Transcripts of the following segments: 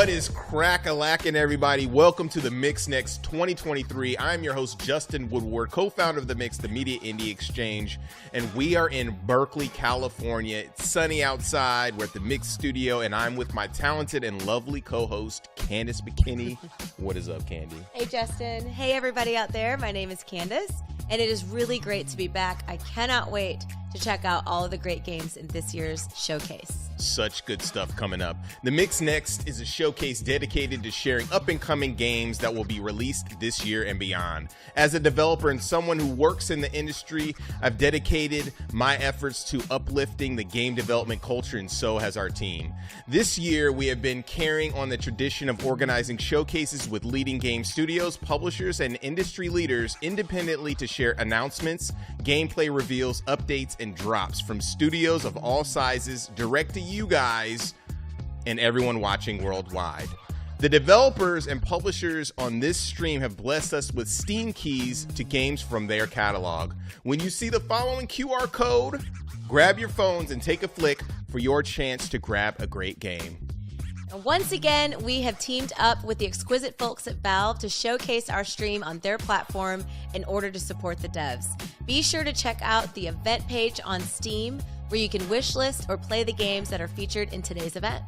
What is crack-a-lackin', everybody? Welcome to the Mix Next 2023. I'm your host, Justin Woodward, co-founder of The Mix, the Media Indie Exchange, and we are in Berkeley, California. It's sunny outside. We're at the Mix studio, and I'm with my talented and lovely co-host, Candace McKinney. What is up, Candy? Hey, Justin. Hey, everybody out there. My name is Candace, and it is really great to be back. I cannot wait to check out all of the great games in this year's showcase. Such good stuff coming up. The Mix Next is a showcase dedicated to sharing up-and-coming games that will be released this year and beyond. As a developer and someone who works in the industry, I've dedicated my efforts to uplifting the game development culture, and so has our team. This year, we have been carrying on the tradition of organizing showcases with leading game studios, publishers, and industry leaders independently to share announcements, gameplay reveals, updates, and drops from studios of all sizes direct to you guys and everyone watching worldwide. The developers and publishers on this stream have blessed us with Steam keys to games from their catalog. When you see the following QR code, grab your phones and take a flick for your chance to grab a great game. And once again, we have teamed up with the exquisite folks at Valve to showcase our stream on their platform in order to support the devs. Be sure to check out the event page on Steam, where you can wishlist or play the games that are featured in today's event.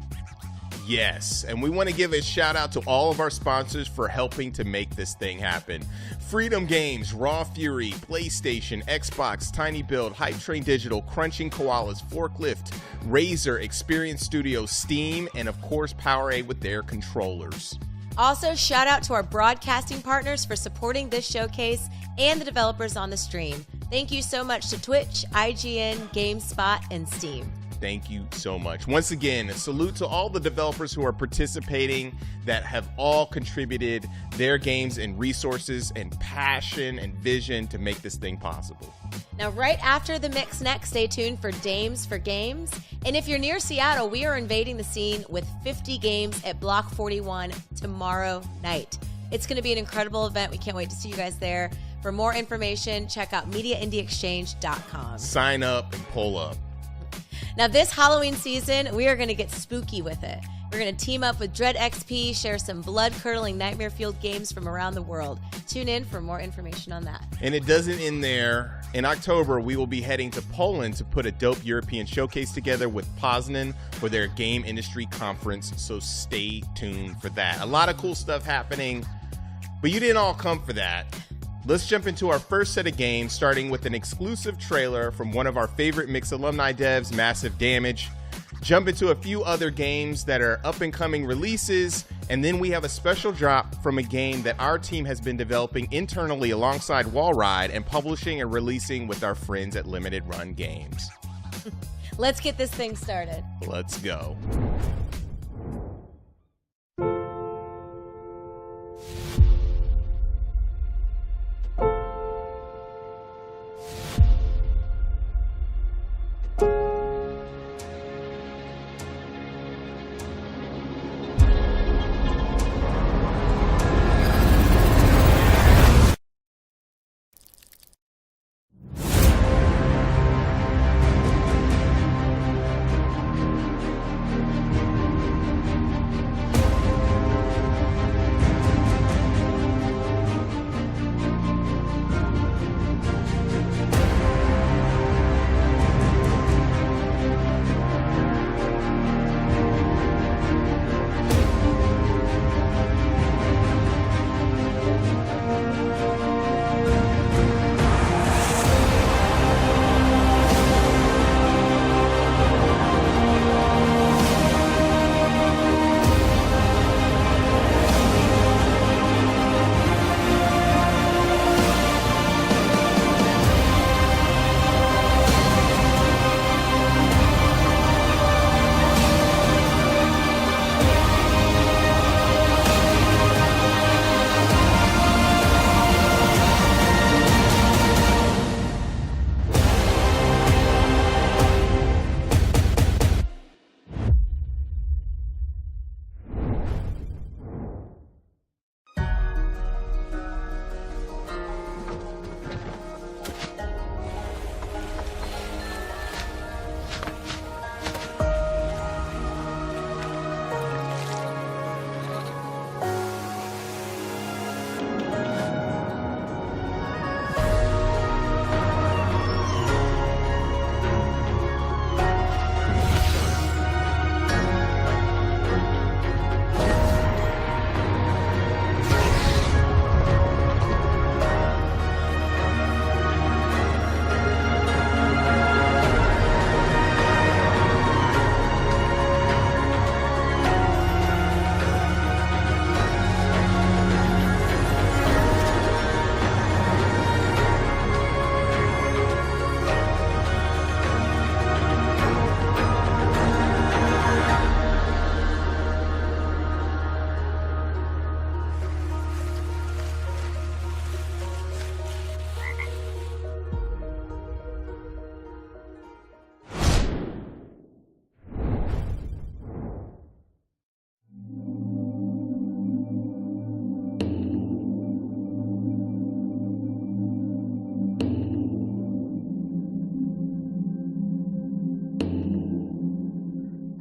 Yes, and we want to give a shout out to all of our sponsors for helping to make this thing happen. Freedom Games, Raw Fury, PlayStation, Xbox, Tiny Build, Hype Train Digital, Crunching Koalas, Forklift, Razer, Experience Studios, Steam, and of course Powerade with their controllers. Also, shout out to our broadcasting partners for supporting this showcase and the developers on the stream. Thank you so much to Twitch, IGN, GameSpot, and Steam. Thank you so much. Once again, a salute to all the developers who are participating that have all contributed their games and resources and passion and vision to make this thing possible. Now, right after the Mix Next, stay tuned for Dames for Games. And if you're near Seattle, we are invading the scene with 50 games at Block 41 tomorrow night. It's going to be an incredible event. We can't wait to see you guys there. For more information, check out MediaIndieExchange.com. Sign up and pull up. Now, this Halloween season, we are going to get spooky with it. We're going to team up with Dread XP, share some blood-curdling, nightmare-fueled games from around the world. Tune in for more information on that. And it doesn't end there. In October, we will be heading to Poland to put a dope European showcase together with Poznan for their game industry conference, so stay tuned for that. A lot of cool stuff happening, but you didn't all come for that. Let's jump into our first set of games, starting with an exclusive trailer from one of our favorite Mix alumni devs, Massive Damage. Jump into a few other games that are up-and-coming releases, and then we have a special drop from a game that our team has been developing internally alongside Wallride and publishing and releasing with our friends at Limited Run Games. Let's get this thing started. Let's go.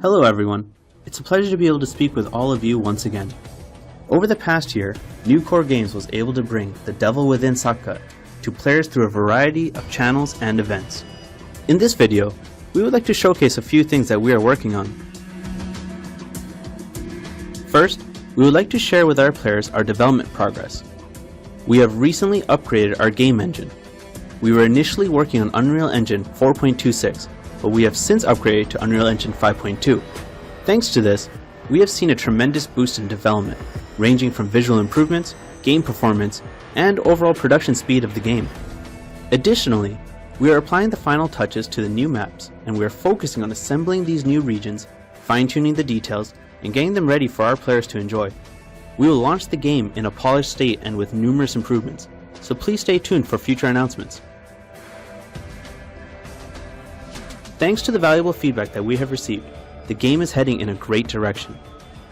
Hello everyone, it's a pleasure to be able to speak with all of you once again. Over the past year, New Core Games was able to bring The Devil Within Sakka to players through a variety of channels and events. In this video, we would like to showcase a few things that we are working on. First, we would like to share with our players our development progress. We have recently upgraded our game engine. We were initially working on Unreal Engine 4.26, but we have since upgraded to Unreal Engine 5.2. Thanks to this, we have seen a tremendous boost in development, ranging from visual improvements, game performance, and overall production speed of the game. Additionally, we are applying the final touches to the new maps, and we are focusing on assembling these new regions, fine-tuning the details, and getting them ready for our players to enjoy. We will launch the game in a polished state and with numerous improvements, so please stay tuned for future announcements. Thanks to the valuable feedback that we have received, the game is heading in a great direction.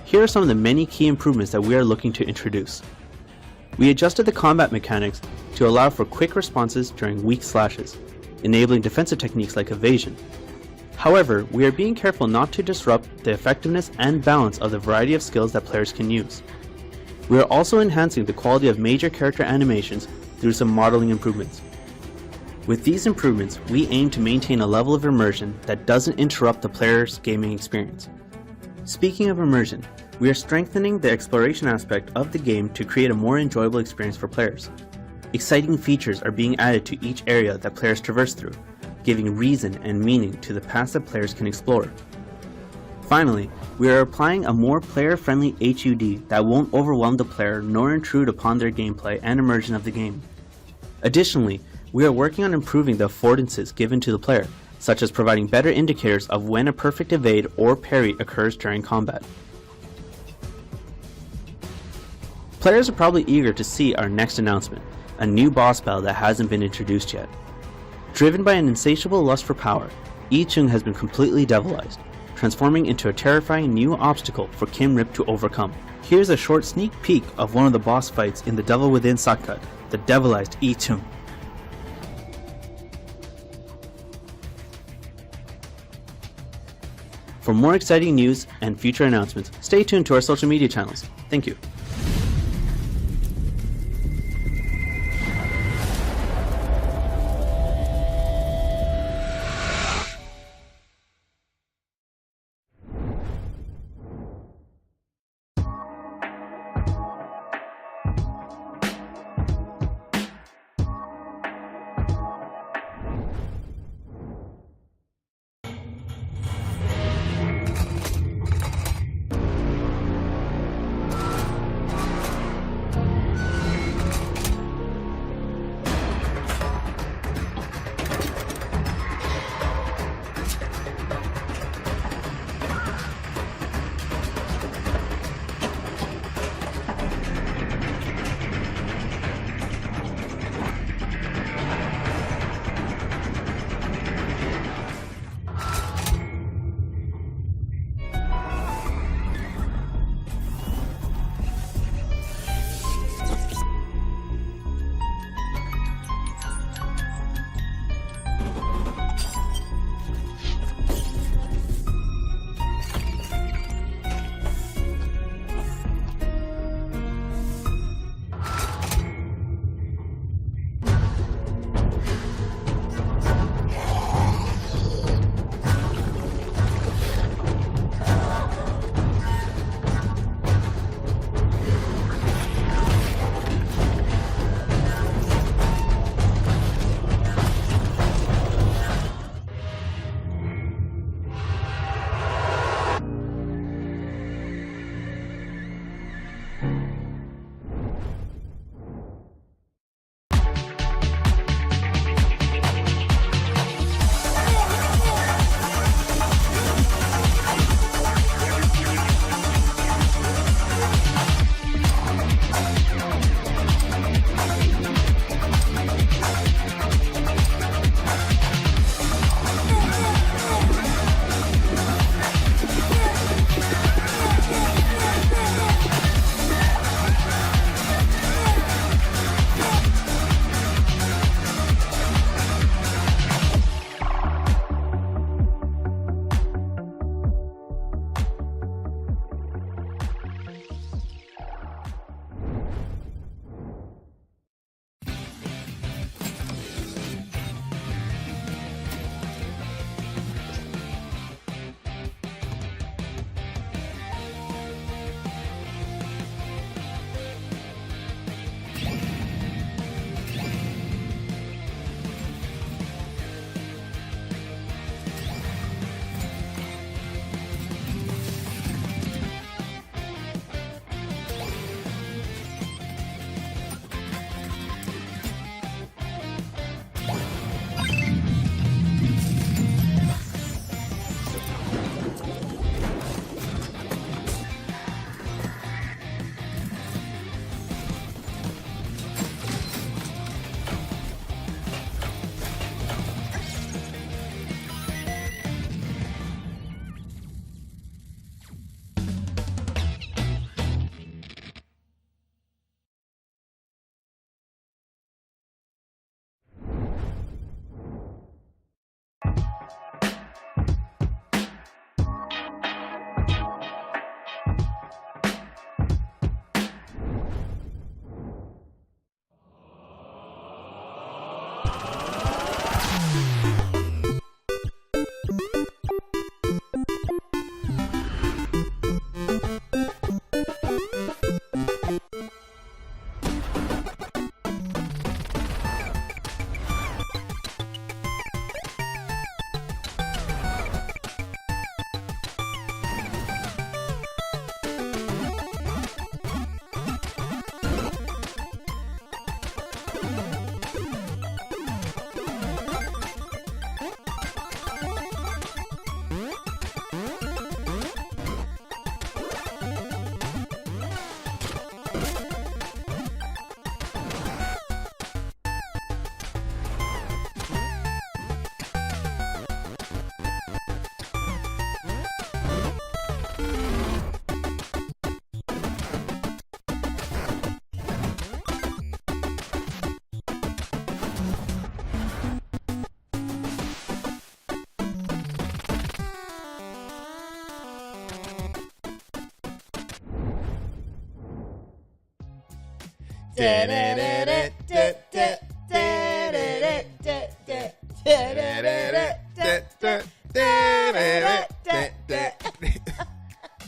Here are some of the many key improvements that we are looking to introduce. We adjusted the combat mechanics to allow for quick responses during weak slashes, enabling defensive techniques like evasion. However, we are being careful not to disrupt the effectiveness and balance of the variety of skills that players can use. We are also enhancing the quality of major character animations through some modeling improvements. With these improvements, we aim to maintain a level of immersion that doesn't interrupt the player's gaming experience. Speaking of immersion, we are strengthening the exploration aspect of the game to create a more enjoyable experience for players. Exciting features are being added to each area that players traverse through, giving reason and meaning to the paths that players can explore. Finally, we are applying a more player-friendly HUD that won't overwhelm the player nor intrude upon their gameplay and immersion of the game. Additionally, we are working on improving the affordances given to the player, such as providing better indicators of when a perfect evade or parry occurs during combat. Players are probably eager to see our next announcement, a new boss battle that hasn't been introduced yet. Driven by an insatiable lust for power, Yi Chung has been completely devilized, transforming into a terrifying new obstacle for Kim Rip to overcome. Here's a short sneak peek of one of the boss fights in The Devil Within Sakka, the devilized Yi Chung. For more exciting news and future announcements, stay tuned to our social media channels. Thank you.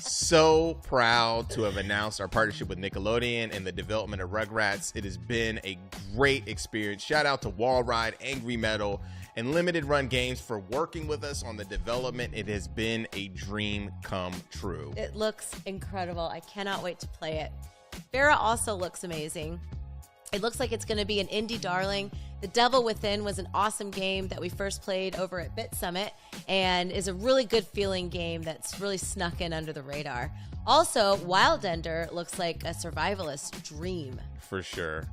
So proud to have announced our partnership with Nickelodeon and the development of Rugrats. It has been a great experience. Shout out to Wall Ride, Angry Metal, and Limited Run Games for working with us on the development. It has been a dream come true. It looks incredible. I cannot wait to play it. Vera also looks amazing. It looks like it's going to be an indie darling. The Devil Within was an awesome game that we first played over at Bit Summit and is a really good feeling game that's really snuck in under the radar. Also, Wild Ender looks like a survivalist dream. For sure.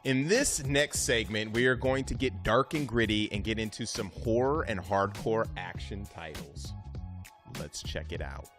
In this next segment, we are going to get dark and gritty and get into some horror and hardcore action titles. Let's check it out.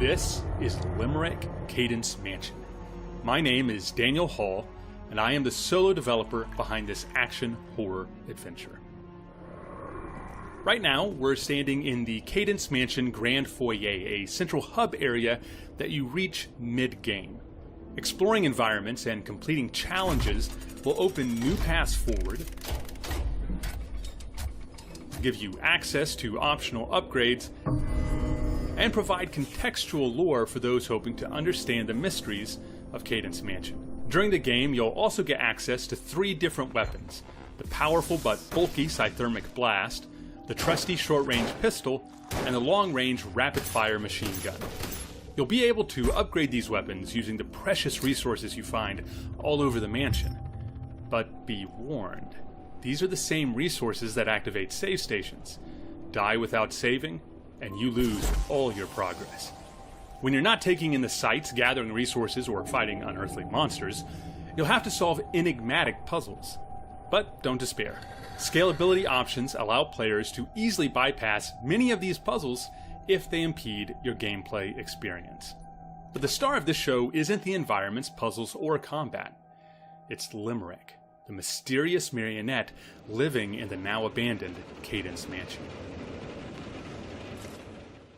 This is Limerick Cadence Mansion. My name is Daniel Hall, and I am the solo developer behind this action horror adventure. Right now, we're standing in the Cadence Mansion Grand Foyer, a central hub area that you reach mid-game. Exploring environments and completing challenges will open new paths forward, give you access to optional upgrades, and provide contextual lore for those hoping to understand the mysteries of Cadence Mansion. During the game, you'll also get access to 3 different weapons: the powerful but bulky Scythermic Blast, the trusty short-range pistol, and the long-range rapid-fire machine gun. You'll be able to upgrade these weapons using the precious resources you find all over the mansion. But be warned, these are the same resources that activate save stations. Die without saving, and you lose all your progress. When you're not taking in the sights, gathering resources, or fighting unearthly monsters, you'll have to solve enigmatic puzzles. But don't despair. Scalability options allow players to easily bypass many of these puzzles if they impede your gameplay experience. But the star of this show isn't the environments, puzzles, or combat. It's Limerick, the mysterious marionette living in the now abandoned Cadence Mansion.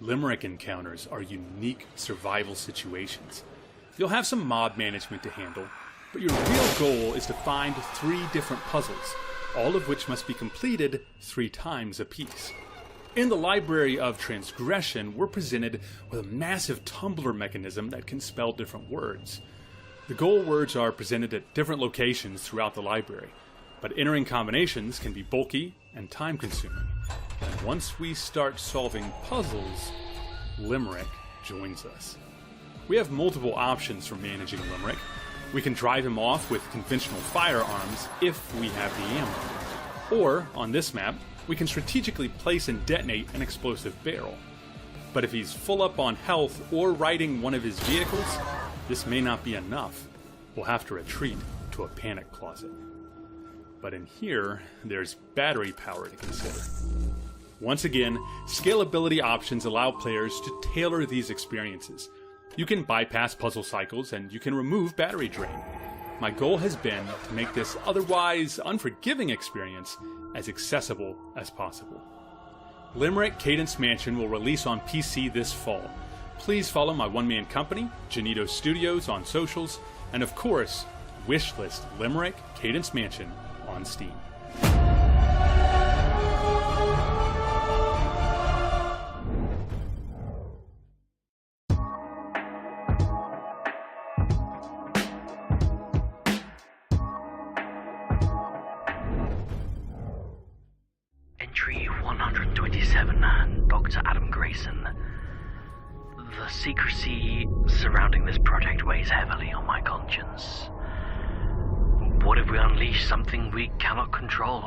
Limerick encounters are unique survival situations. You'll have some mob management to handle, but your real goal is to find 3 different puzzles, all of which must be completed 3 times apiece. In the Library of Transgression, we're presented with a massive tumbler mechanism that can spell different words. The goal words are presented at different locations throughout the library, but entering combinations can be bulky and time-consuming. And once we start solving puzzles, Limerick joins us. We have multiple options for managing Limerick. We can drive him off with conventional firearms if we have the ammo. Or, on this map, we can strategically place and detonate an explosive barrel. But if he's full up on health or riding one of his vehicles, this may not be enough. We'll have to retreat to a panic closet. But in here, there's battery power to consider. Once again, scalability options allow players to tailor these experiences. You can bypass puzzle cycles and you can remove battery drain. My goal has been to make this otherwise unforgiving experience as accessible as possible. Limerick Cadence Mansion will release on PC this fall. Please follow my one-man company, Janito Studios, on socials, and of course, wishlist Limerick Cadence Mansion on Steam. Entry 127, Dr. Adam Grayson. The secrecy surrounding this project weighs heavily on my conscience. What if we unleash something we cannot control?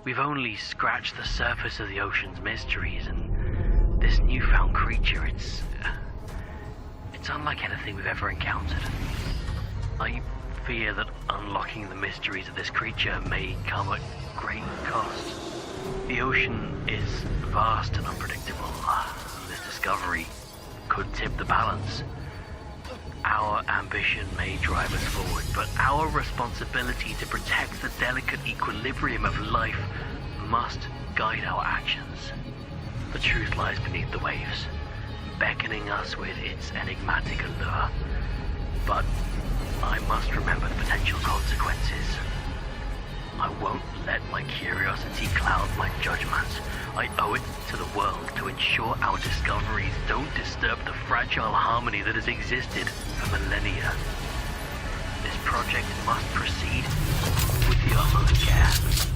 We've only scratched the surface of the ocean's mysteries, and this newfound creature, it's unlike anything we've ever encountered. I fear that unlocking the mysteries of this creature may come at great cost. The ocean is vast and unpredictable. This discovery could tip the balance. Our ambition may drive us forward, but our responsibility to protect the delicate equilibrium of life must guide our actions. The truth lies beneath the waves, beckoning us with its enigmatic allure. But I must remember the potential consequences. I won't let my curiosity cloud my judgment. I owe it to the world to ensure our discoveries don't disturb the fragile harmony that has existed for millennia. This project must proceed with the utmost care.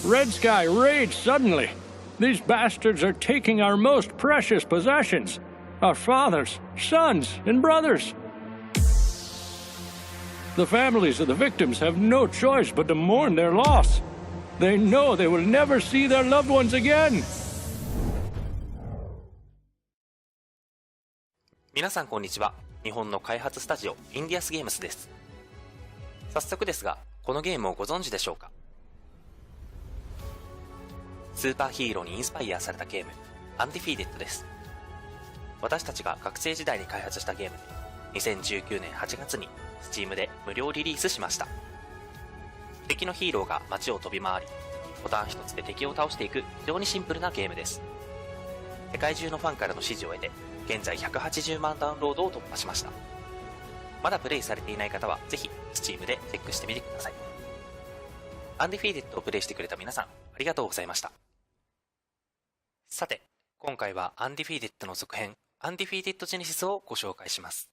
Red Sky raged suddenly. These bastards are taking our most precious possessions. Our fathers, sons, and brothers. The families of the victims have no choice but to mourn their loss. They know they will never see their loved ones again. 皆さんこんにちは。日本の開発スタジオインディアスゲームスです。早速ですが、このゲームをご存知でしょうか？スーパーヒーローにインスパイアされたゲーム、アンディフィーデッドです。私たちが学生時代に開発したゲームで、2019年8月に Steam で無料リリースしました。敵のヒーローが街を飛び回り、ボタン一つで敵を倒していく非常にシンプルなゲームです。世界中のファンからの支持を得て、現在180万ダウンロードを突破しました。まだプレイされていない方はぜひ Steam でチェックしてみてください。アンディフィーデッドをプレイしてくれた皆さん、ありがとうございました。さて、今回はアンディフィーデッドの続編、アンディフィーデッドジェネシスをご紹介します。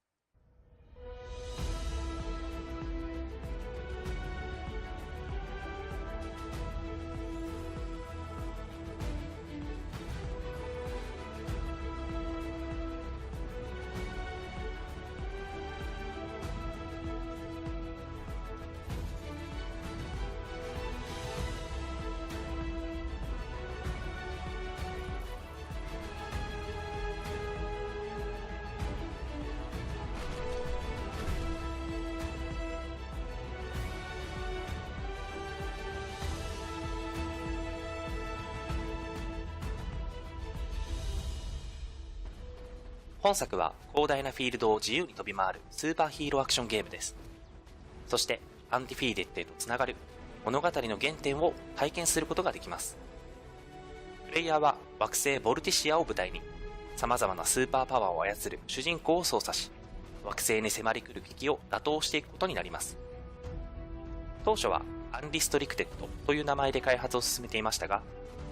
本作は広大なフィールドを自由に飛び回るスーパーヒーローアクションゲームです。そしてアンディフィーデッドへとつながる物語の原点を体験することができます。プレイヤーは惑星ボルティシアを舞台に様々なスーパーパワーを操る主人公を操作し、惑星に迫り来る敵を打倒していくことになります。当初はアンリストリクテッドという名前で開発を進めていましたが、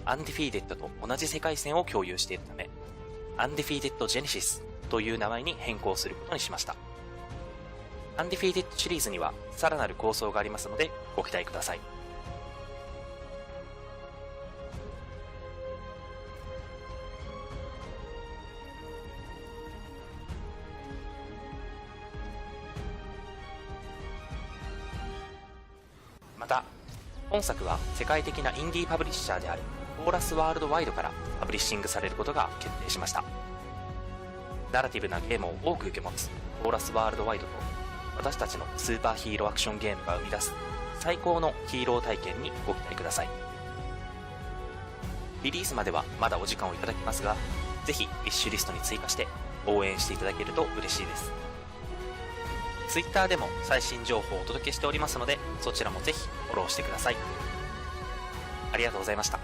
アンディフィーデッドと同じ世界線を共有しているため、アンディフィーデッドジェネシスという名前に変更することにしました。アンディフィーデッドシリーズにはさらなる構想がありますのでご期待ください。また、本作は世界的なインディーパブリッシャーであるコーラスワールドワイドからパブリッシングされることが決定しました。ナラティブなゲームを多く受け持つコーラスワールドワイドと、私たちのスーパーヒーローアクションゲームが生み出す最高のヒーロー体験にご期待ください。リリースまではまだお時間をいただきますが、ぜひウィッシュリストに追加して応援していただけると嬉しいです。Twitter でも最新情報をお届けしておりますので、そちらもぜひフォローしてください。ありがとうございました。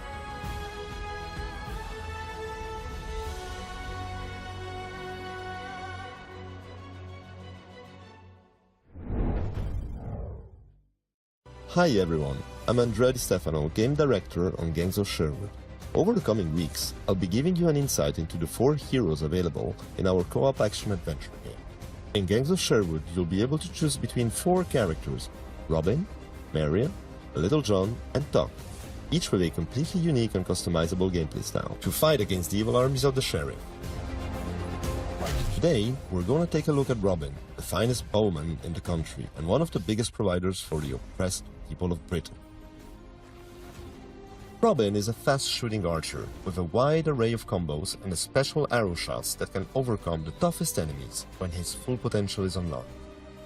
Hi everyone, I'm Andrea Di Stefano, Game Director on Gangs of Sherwood. Over the coming weeks, I'll be giving you an insight into the 4 heroes available in our co-op action-adventure game. In Gangs of Sherwood, you'll be able to choose between 4 characters, Robin, Marion, Little John, and Doc, each with a completely unique and customizable gameplay style, to fight against the evil armies of the Sheriff. Today, we're going to take a look at Robin, the finest bowman in the country and one of the biggest providers for the oppressed people of Britain. Robin is a fast-shooting archer with a wide array of combos and special arrow shots that can overcome the toughest enemies when his full potential is unlocked.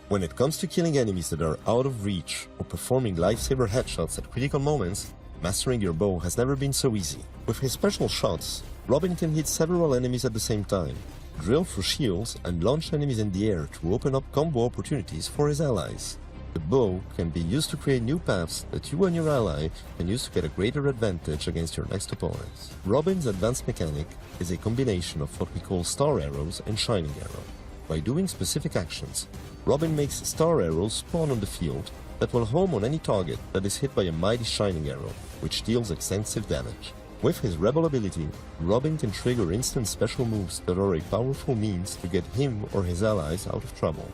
When it comes to killing enemies that are out of reach or performing lifesaver headshots at critical moments, mastering your bow has never been so easy. With his special shots, Robin can hit several enemies at the same time, drill through shields and launch enemies in the air to open up combo opportunities for his allies. The bow can be used to create new paths that you and your ally can use to get a greater advantage against your next opponents. Robin's advanced mechanic is a combination of what we call star arrows and shining arrow. By doing specific actions, Robin makes star arrows spawn on the field that will home on any target that is hit by a mighty shining arrow, which deals extensive damage. With his Rebel ability, Robin can trigger instant special moves that are a powerful means to get him or his allies out of trouble.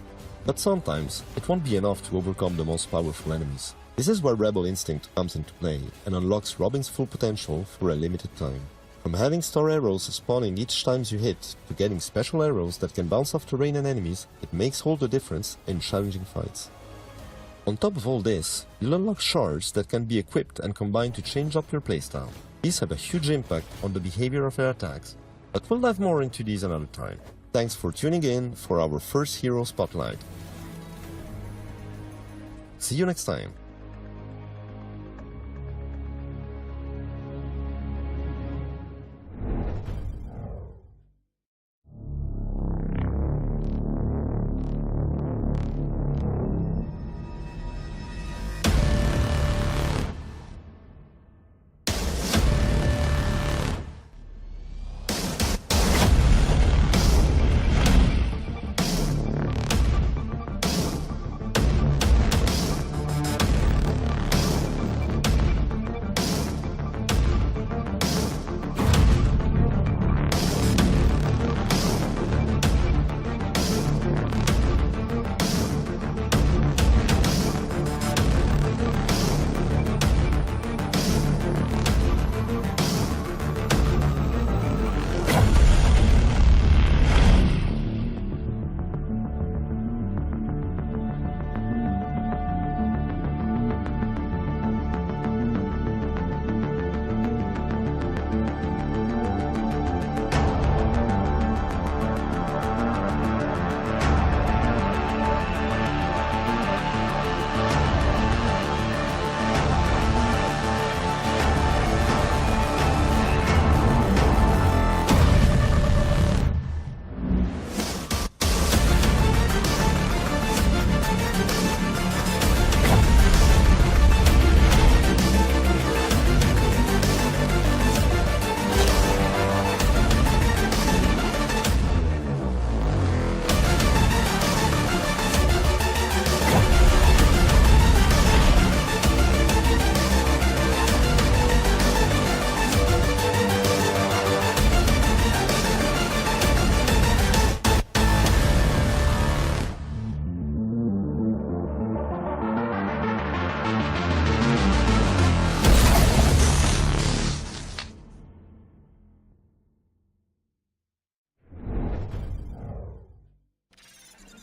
But sometimes, it won't be enough to overcome the most powerful enemies. This is where Rebel Instinct comes into play and unlocks Robin's full potential for a limited time. From having star arrows spawning each time you hit, to getting special arrows that can bounce off terrain and enemies, it makes all the difference in challenging fights. On top of all this, you'll unlock shards that can be equipped and combined to change up your playstyle. These have a huge impact on the behavior of your attacks, but we'll dive more into these another time. Thanks for tuning in for our first Hero Spotlight. See you next time.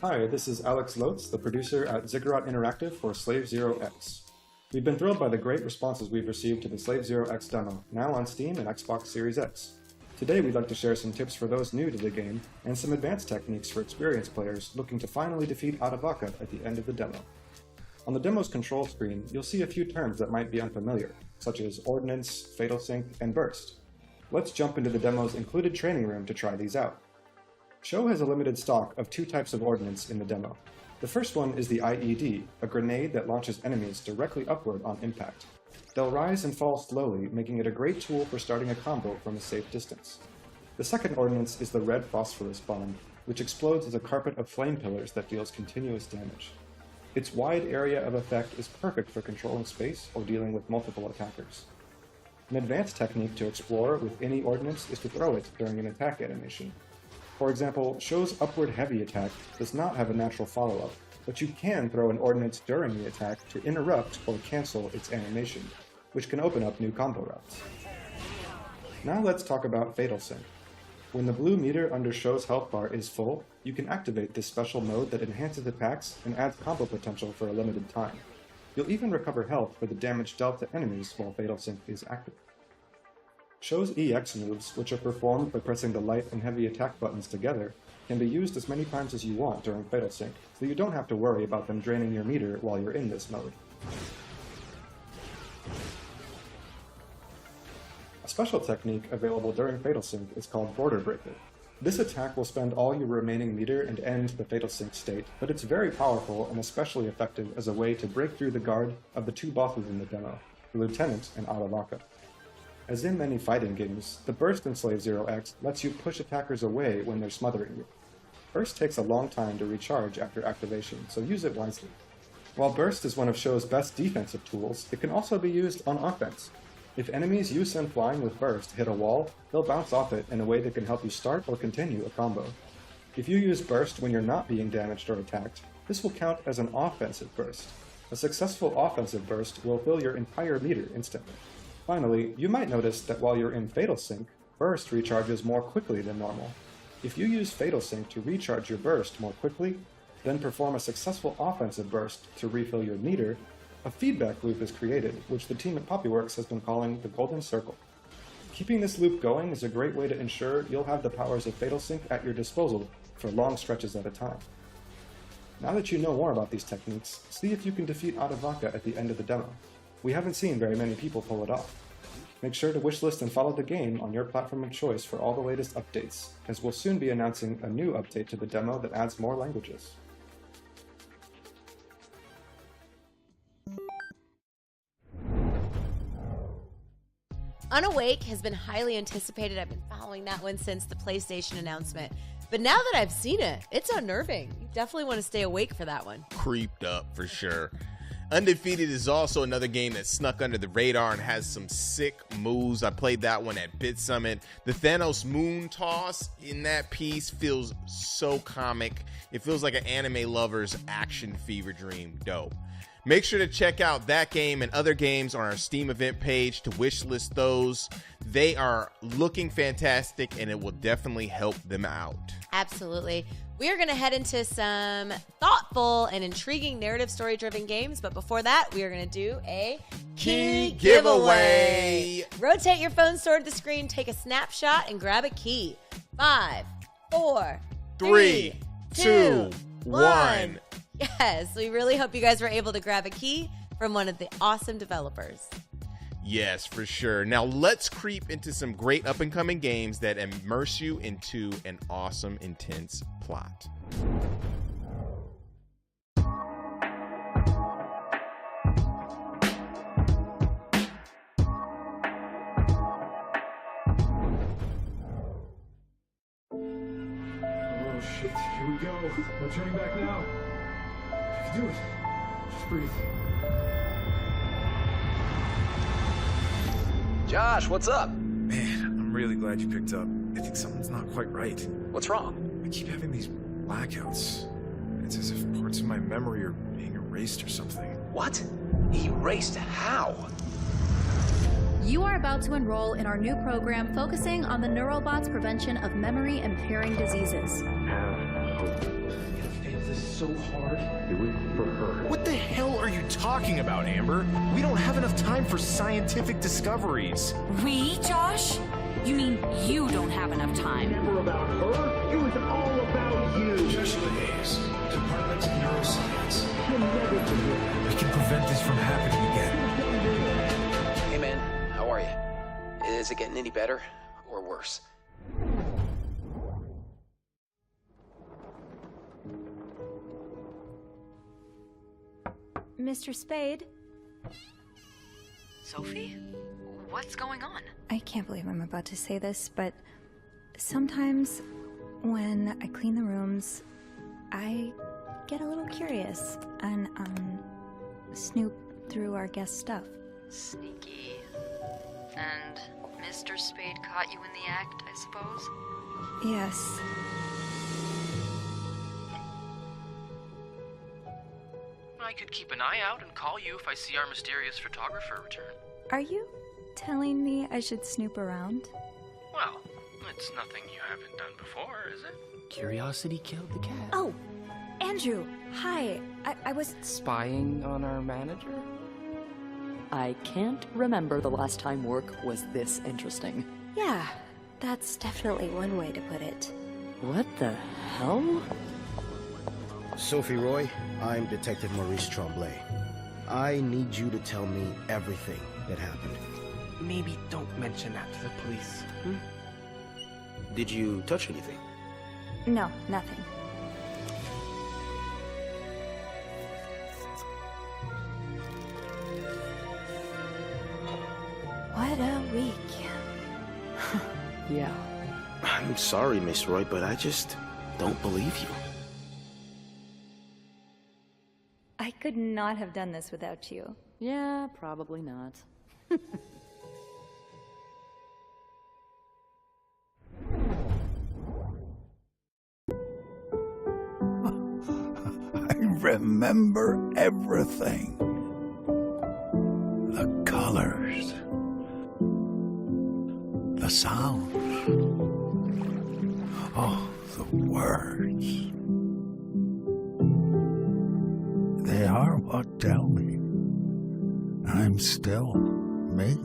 Hi, this is Alex Lotz, the producer at Ziggurat Interactive for Slave Zero X. We've been thrilled by the great responses we've received to the Slave Zero X demo, now on Steam and Xbox Series X. Today we'd like to share some tips for those new to the game, and some advanced techniques for experienced players looking to finally defeat Atavaka at the end of the demo. On the demo's control screen, you'll see a few terms that might be unfamiliar, such as Ordnance, Fatal Sync, and Burst. Let's jump into the demo's included training room to try these out. Show has a limited stock of two types of ordnance in the demo. The first one is the IED, a grenade that launches enemies directly upward on impact. They'll rise and fall slowly, making it a great tool for starting a combo from a safe distance. The second ordnance is the red phosphorus bomb, which explodes as a carpet of flame pillars that deals continuous damage. Its wide area of effect is perfect for controlling space or dealing with multiple attackers. An advanced technique to explore with any ordnance is to throw it during an attack animation. For example, Show's upward heavy attack does not have a natural follow-up, but you can throw an ordnance during the attack to interrupt or cancel its animation, which can open up new combo routes. Now let's talk about Fatal Sync. When the blue meter under Show's health bar is full, you can activate this special mode that enhances attacks and adds combo potential for a limited time. You'll even recover health for the damage dealt to enemies while Fatal Sync is active. Show's EX moves, which are performed by pressing the light and heavy attack buttons together, can be used as many times as you want during Fatal Sync, so you don't have to worry about them draining your meter while you're in this mode. A special technique available during Fatal Sync is called Border Breaker. This attack will spend all your remaining meter and end the Fatal Sync state, but it's very powerful and especially effective as a way to break through the guard of the two bosses in the demo, the Lieutenant and Atavaka. As in many fighting games, the Burst in Slave Zero X lets you push attackers away when they're smothering you. Burst takes a long time to recharge after activation, so use it wisely. While Burst is one of Show's best defensive tools, it can also be used on offense. If enemies you send flying with Burst hit a wall, they'll bounce off it in a way that can help you start or continue a combo. If you use Burst when you're not being damaged or attacked, this will count as an offensive burst. A successful offensive burst will fill your entire meter instantly. Finally, you might notice that while you're in Fatal Sync, Burst recharges more quickly than normal. If you use Fatal Sync to recharge your Burst more quickly, then perform a successful offensive burst to refill your meter, a feedback loop is created, which the team at Poppyworks has been calling the Golden Circle. Keeping this loop going is a great way to ensure you'll have the powers of Fatal Sync at your disposal for long stretches at a time. Now that you know more about these techniques, see if you can defeat Atavaka at the end of the demo. We haven't seen very many people pull it off. Make sure to wishlist and follow the game on your platform of choice for all the latest updates, as we'll soon be announcing a new update to the demo that adds more languages. Unawake has been highly anticipated. I've been following that one since the PlayStation announcement. But now that I've seen it, it's unnerving. You definitely want to stay awake for that one. Creeped up for sure. Undefeated is also another game that snuck under the radar and has some sick moves. I played that one at Bit Summit. The Thanos moon toss in that piece feels so comic. It feels like an anime lover's action fever dream. Dope. Make sure to check out that game and other games on our Steam event page to wishlist those. They are looking fantastic and it will definitely help them out. Absolutely. We are going to head into some thoughtful and intriguing narrative story-driven games, but before that, we are going to do a key giveaway. Rotate your phone's toward the screen, take a snapshot, and grab a key. 5, 4, 3, 2, 1. Yes, we really hope you guys were able to grab a key from one of the awesome developers. Yes, for sure. Now let's creep into some great up-and-coming games that immerse you into an awesome, intense plot. Oh shit, here we go. No turning back now. You can do it. Just breathe. Josh, what's up? Man, I'm really glad you picked up. I think something's not quite right. What's wrong? I keep having these blackouts. It's as if parts of my memory are being erased or something. What? Erased how? You are about to enroll in our new program focusing on the Neuralbots' prevention of memory-impairing diseases. so hard. Do it for her. What the hell are you talking about, Amber? We don't have enough time for scientific discoveries. We, Josh? You mean you don't have enough time? Never about her. It was all about you. Joshua Hayes, Department of Neuroscience. You'll never forget. We can prevent this from happening again. Hey man, how are you? Is it getting any better or worse? Mr. Spade? Sophie? What's going on? I can't believe I'm about to say this, but sometimes when I clean the rooms, I get a little curious and, snoop through our guest stuff. Sneaky. And Mr. Spade caught you in the act, I suppose? Yes. I could keep an eye out and call you if I see our mysterious photographer return. Are you telling me I should snoop around? Well, it's nothing you haven't done before, is it? Curiosity killed the cat. Oh, Andrew, hi. I was spying on our manager? I can't remember the last time work was this interesting. Yeah, that's definitely one way to put it. What the hell? Sophie Roy, I'm Detective Maurice Tremblay. I need you to tell me everything that happened. Maybe don't mention that to the police. Did you touch anything? No, nothing. What a week. Yeah. I'm sorry, Miss Roy, but I just don't believe you. I could not have done this without you. Yeah, probably not. I remember everything. The colors. The sounds. Oh, the words. They are what tell me I'm still me.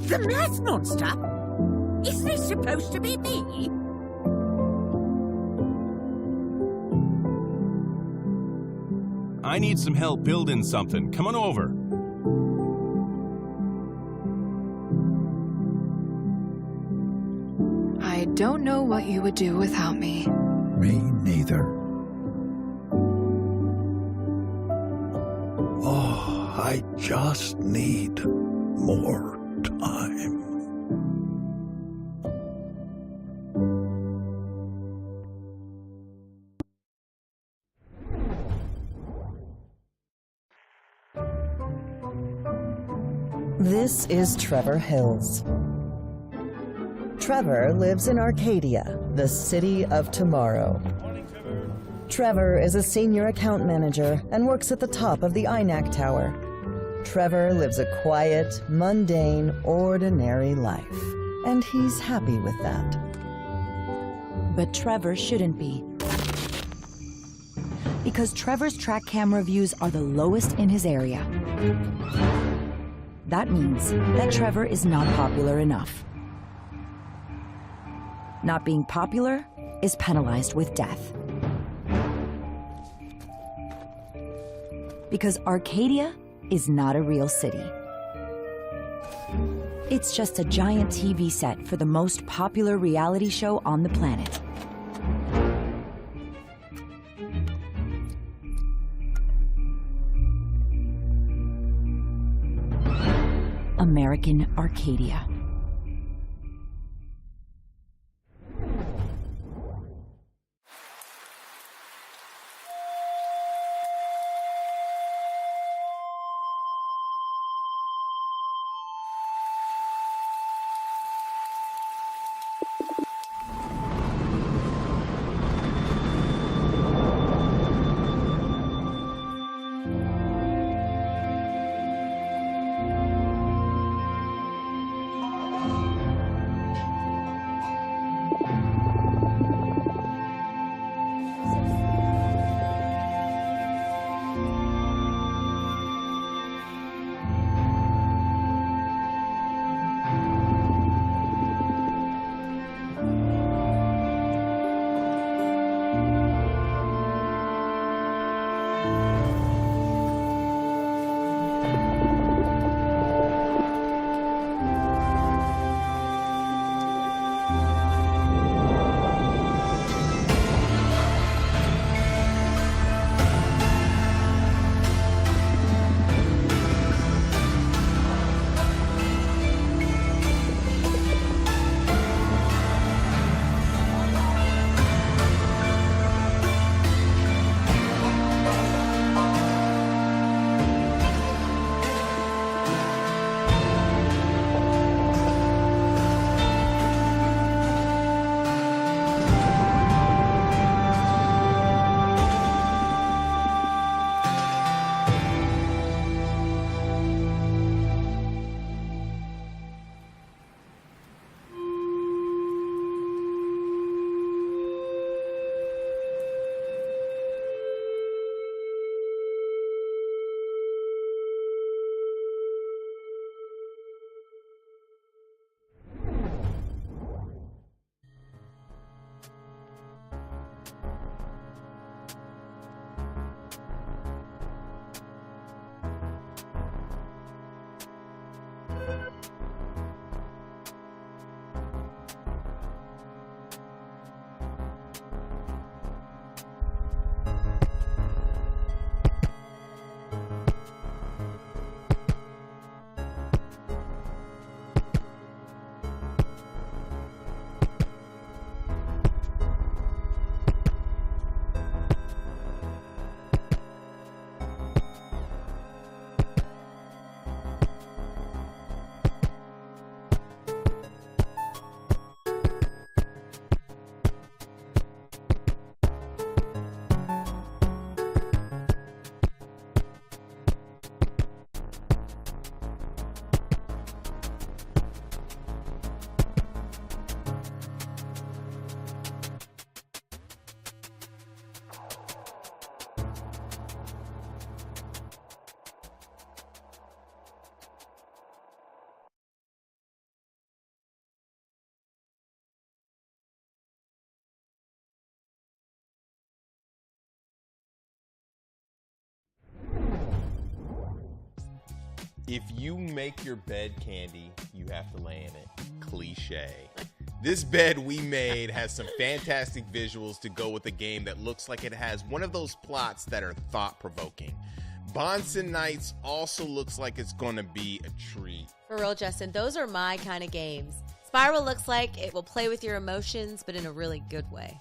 The math monster? Is this supposed to be me? I need some help building something. Come on over. I don't know what you would do without me. Me neither. Oh, I just need more time. This is Trevor Hills. Trevor lives in Arcadia, the city of tomorrow. Trevor is a senior account manager and works at the top of the INAC Tower. Trevor lives a quiet, mundane, ordinary life, and he's happy with that. But Trevor shouldn't be. Because Trevor's track camera views are the lowest in his area. That means that Trevor is not popular enough. Not being popular is penalized with death. Because Arcadia is not a real city. It's just a giant TV set for the most popular reality show on the planet. American Arcadia. If you make your bed, Candy, you have to lay in it. Cliche. This bed we made has some fantastic visuals to go with a game that looks like it has one of those plots that are thought-provoking. Bonson Nights also looks like it's going to be a treat. For real, Justin, those are my kind of games. Spiral looks like it will play with your emotions, but in a really good way.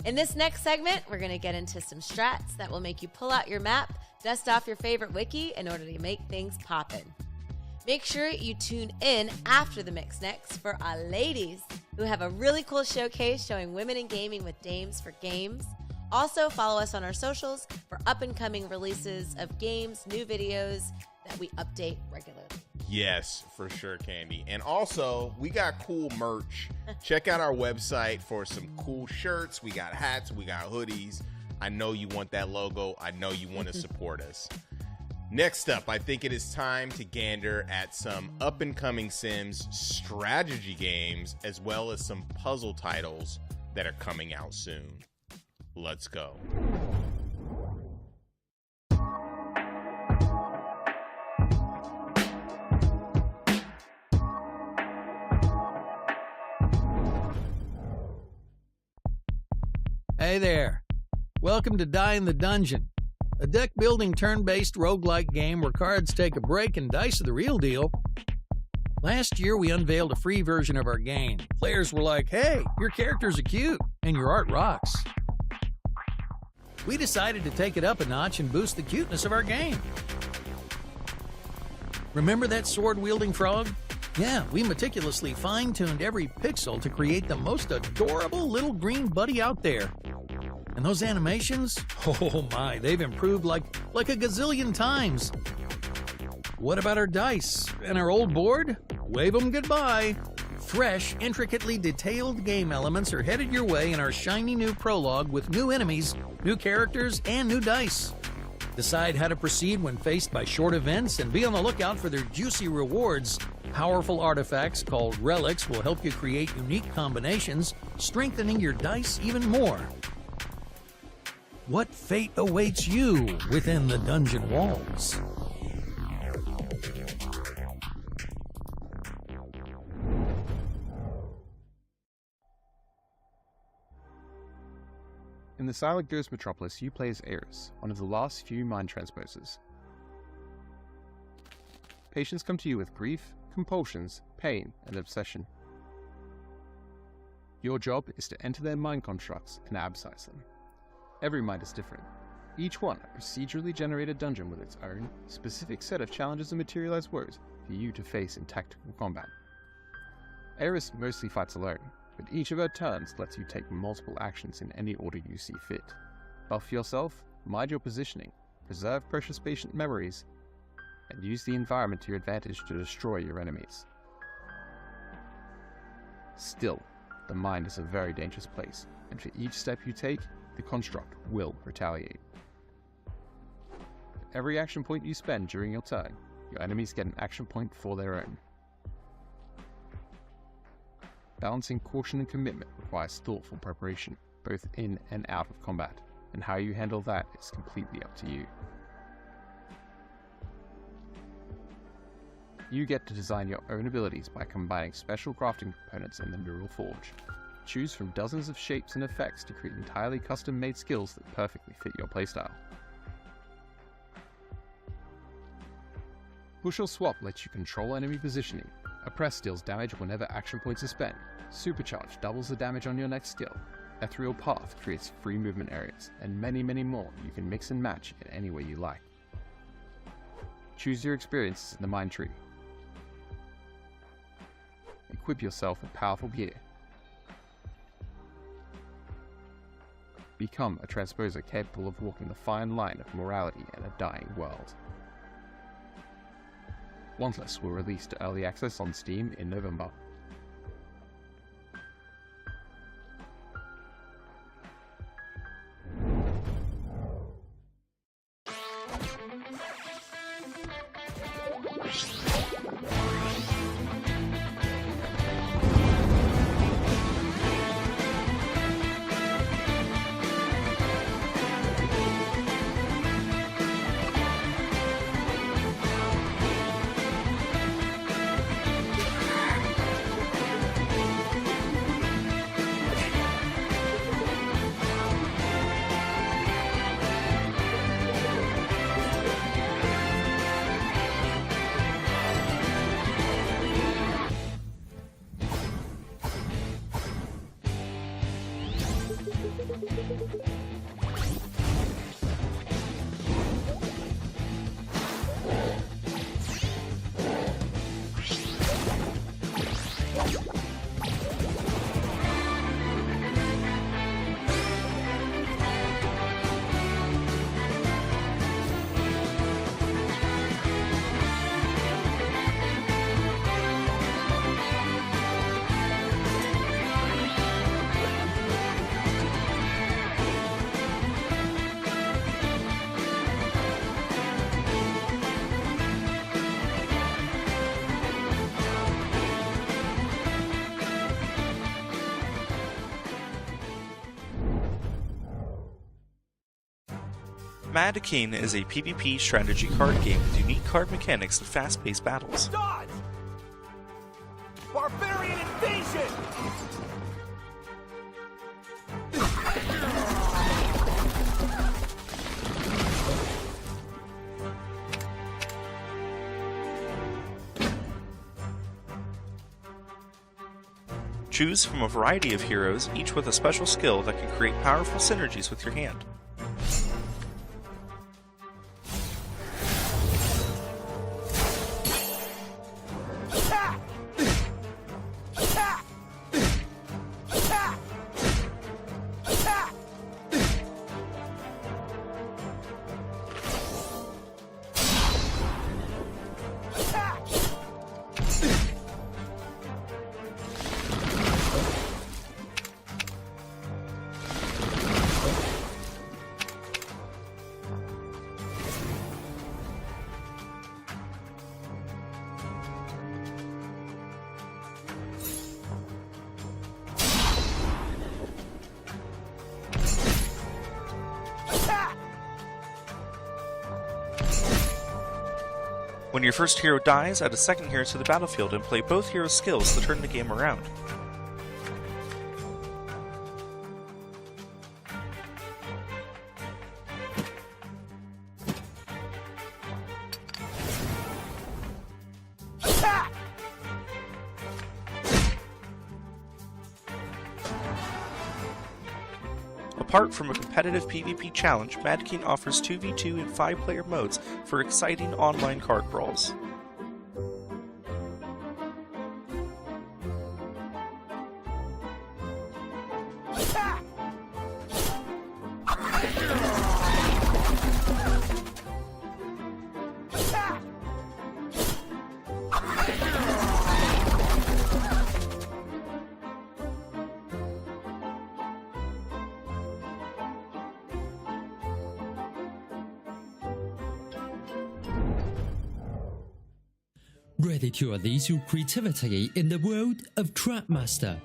In this next segment, we're going to get into some strats that will make you pull out your map, dust off your favorite wiki in order to make things poppin'. Make sure you tune in after the Mix Next for our ladies who have a really cool showcase showing women in gaming with Dames for Games. Also, follow us on our socials for up-and-coming releases of games, new videos that we update regularly. Yes, for sure, Candy. And also, we got cool merch. Check out our website for some cool shirts. We got hats, we got hoodies. I know you want that logo. I know you want to support us. Next up, I think it is time to gander at some up-and-coming Sims strategy games, as well as some puzzle titles that are coming out soon. Let's go. Hey there. Welcome to Die in the Dungeon, a deck-building turn-based roguelike game where cards take a break and dice are the real deal. Last year, we unveiled a free version of our game. Players were like, hey, your characters are cute, and your art rocks. We decided to take it up a notch and boost the cuteness of our game. Remember that sword-wielding frog? Yeah, we meticulously fine-tuned every pixel to create the most adorable little green buddy out there. And those animations? Oh my, they've improved like a gazillion times. What about our dice and our old board? Wave them goodbye. Fresh, intricately detailed game elements are headed your way in our shiny new prologue with new enemies, new characters, and new dice. Decide how to proceed when faced by short events and be on the lookout for their juicy rewards. Powerful artifacts called relics will help you create unique combinations, strengthening your dice even more. What fate awaits you within the dungeon walls? In the Silent Ghost Metropolis, you play as Eris, one of the last few mind transposers. Patients come to you with grief, compulsions, pain, and obsession. Your job is to enter their mind constructs and abscise them. Every mind is different, each one a procedurally generated dungeon with its own specific set of challenges and materialized woes for you to face in tactical combat. Eris mostly fights alone, but each of her turns lets you take multiple actions in any order you see fit. Buff yourself, mind your positioning, preserve precious patient memories, and use the environment to your advantage to destroy your enemies. Still, the mind is a very dangerous place, and for each step you take, the construct will retaliate. For every action point you spend during your turn, your enemies get an action point for their own. Balancing caution and commitment requires thoughtful preparation, both in and out of combat, and how you handle that is completely up to you. You get to design your own abilities by combining special crafting components in the Neural Forge. Choose from dozens of shapes and effects to create entirely custom-made skills that perfectly fit your playstyle. Push or Swap lets you control enemy positioning. Oppress deals damage whenever action points are spent. Supercharge doubles the damage on your next skill. Ethereal Path creates free movement areas, and many, many more you can mix and match in any way you like. Choose your experiences in the Mind Tree. Equip yourself with powerful gear. Become a transposer capable of walking the fine line of morality in a dying world. Wantless will release to early access on Steam in November. Mad King is a PvP strategy card game with unique card mechanics and fast-paced battles. Dodge! Barbarian invasion! Choose from a variety of heroes, each with a special skill that can create powerful synergies with your hand. When your first hero dies, add a second hero to the battlefield and play both heroes' skills to turn the game around. Apart from a competitive PvP challenge, Mad King offers 2v2 and 5-player modes for exciting online card brawls. Ready to unleash your creativity in the world of Trapmaster.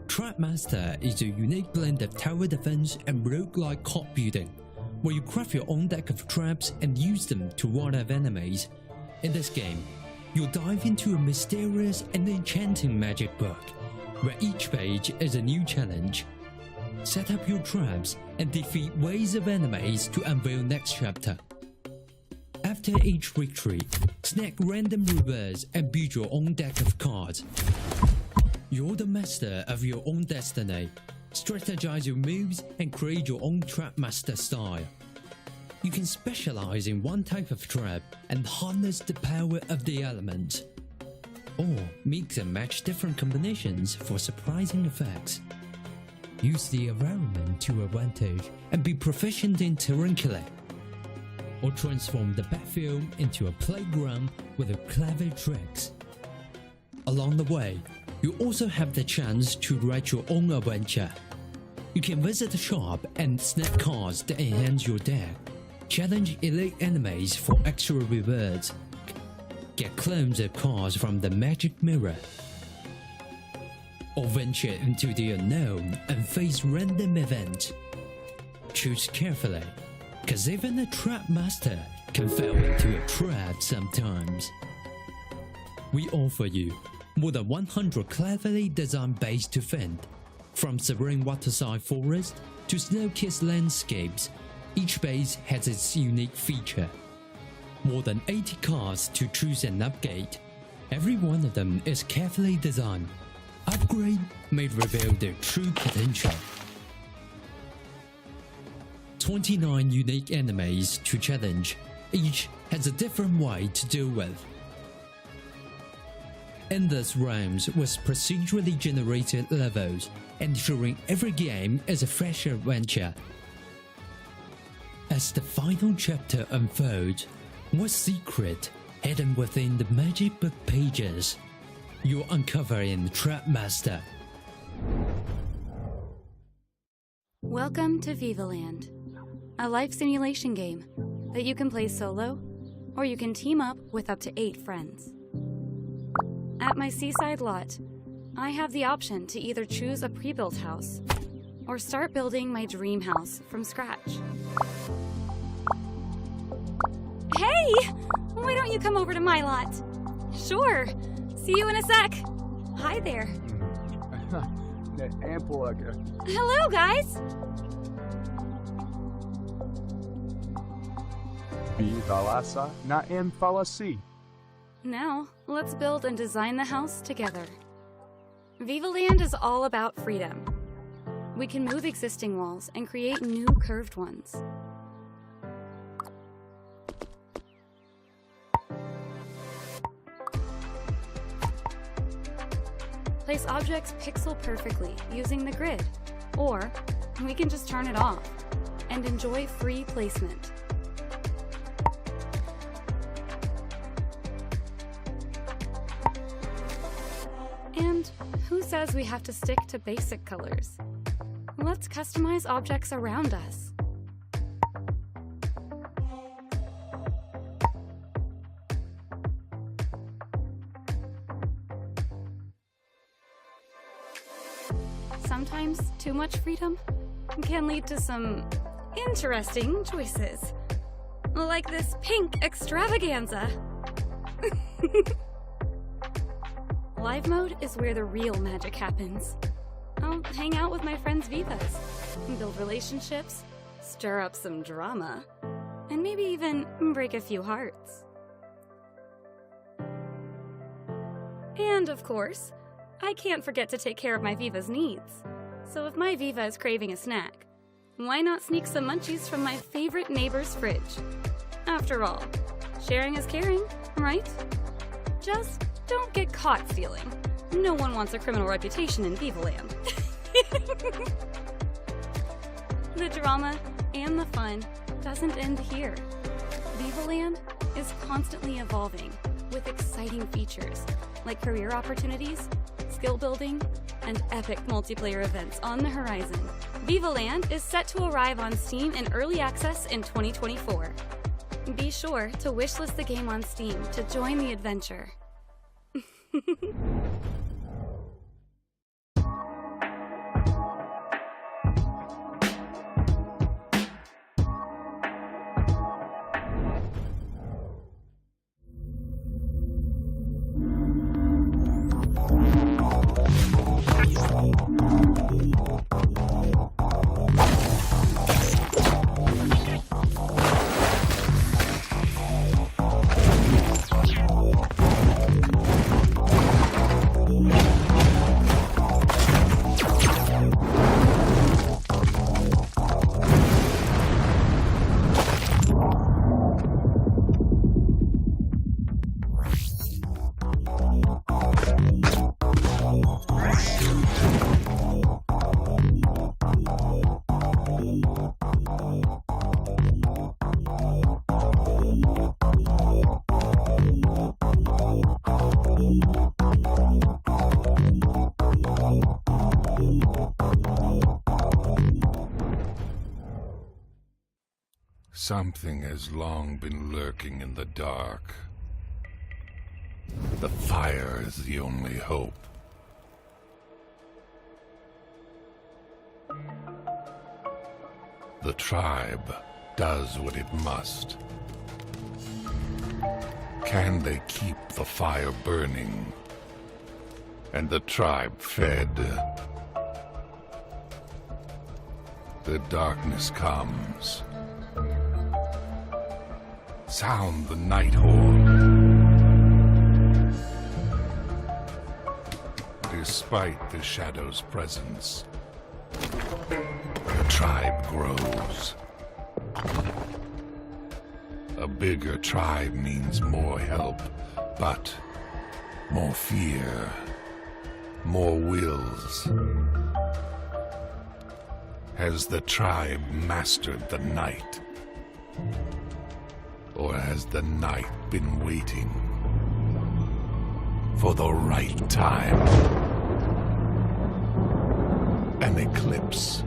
Trapmaster is a unique blend of tower defense and roguelike card building, where you craft your own deck of traps and use them to ward off enemies. In this game, you'll dive into a mysterious and enchanting magic book, where each page is a new challenge. Set up your traps and defeat waves of enemies to unveil next chapter. After each victory, snag random rewards and build your own deck of cards. You're the master of your own destiny. Strategize your moves and create your own Trapmaster style. You can specialize in one type of trap and harness the power of the element. Or mix and match different combinations for surprising effects. Use the environment to your advantage and be proficient in terrain killing. Or transform the battlefield into a playground with clever tricks. Along the way, you also have the chance to write your own adventure. You can visit the shop and snag cards that enhance your deck, challenge elite enemies for extra rewards, get clones of cards from the magic mirror, or venture into the unknown and face random events. Choose carefully, cause even a Trapmaster can fall into a trap sometimes. We offer you more than 100 cleverly designed bases to fend. From serene waterside forest to snow-kissed landscapes, each base has its unique feature. More than 80 cards to choose and upgrade. Every one of them is carefully designed. Upgrade may reveal their true potential. 29 unique enemies to challenge, each has a different way to deal with. Endless realms with procedurally generated levels, ensuring every game is a fresh adventure. As the final chapter unfolds, what secret hidden within the magic book pages you'll uncover in Trapmaster. Welcome to Vivaland, a life simulation game that you can play solo, or you can team up with up to 8 friends. At my seaside lot, I have the option to either choose a pre-built house or start building my dream house from scratch. Hey! Why don't you come over to my lot? Sure. See you in a sec. Hi there. Hello, guys. Now, let's build and design the house together. Viva Land is all about freedom. We can move existing walls and create new curved ones. Place objects pixel perfectly using the grid, or we can just turn it off and enjoy free placement. And who says we have to stick to basic colors? Let's customize objects around us. Sometimes too much freedom can lead to some interesting choices. Like this pink extravaganza. Live mode is where the real magic happens. I'll hang out with my friends Vivas, build relationships, stir up some drama, and maybe even break a few hearts. And of course, I can't forget to take care of my Viva's needs. So if my Viva is craving a snack, why not sneak some munchies from my favorite neighbor's fridge? After all, sharing is caring, right? Just don't get caught stealing. No one wants a criminal reputation in Viva Land. The drama and the fun doesn't end here. Viva Land is constantly evolving with exciting features like career opportunities, skill building, and epic multiplayer events on the horizon. Viva Land is set to arrive on Steam in early access in 2024. Be sure to wishlist the game on Steam to join the adventure. Something has long been lurking in the dark. The fire is the only hope. The tribe does what it must. Can they keep the fire burning and the tribe fed? The darkness comes. Sound the night horn. Despite the shadow's presence, the tribe grows. A bigger tribe means more help, but more fear, more wills. Has the tribe mastered the night? Or has the night been waiting for the right time? An eclipse.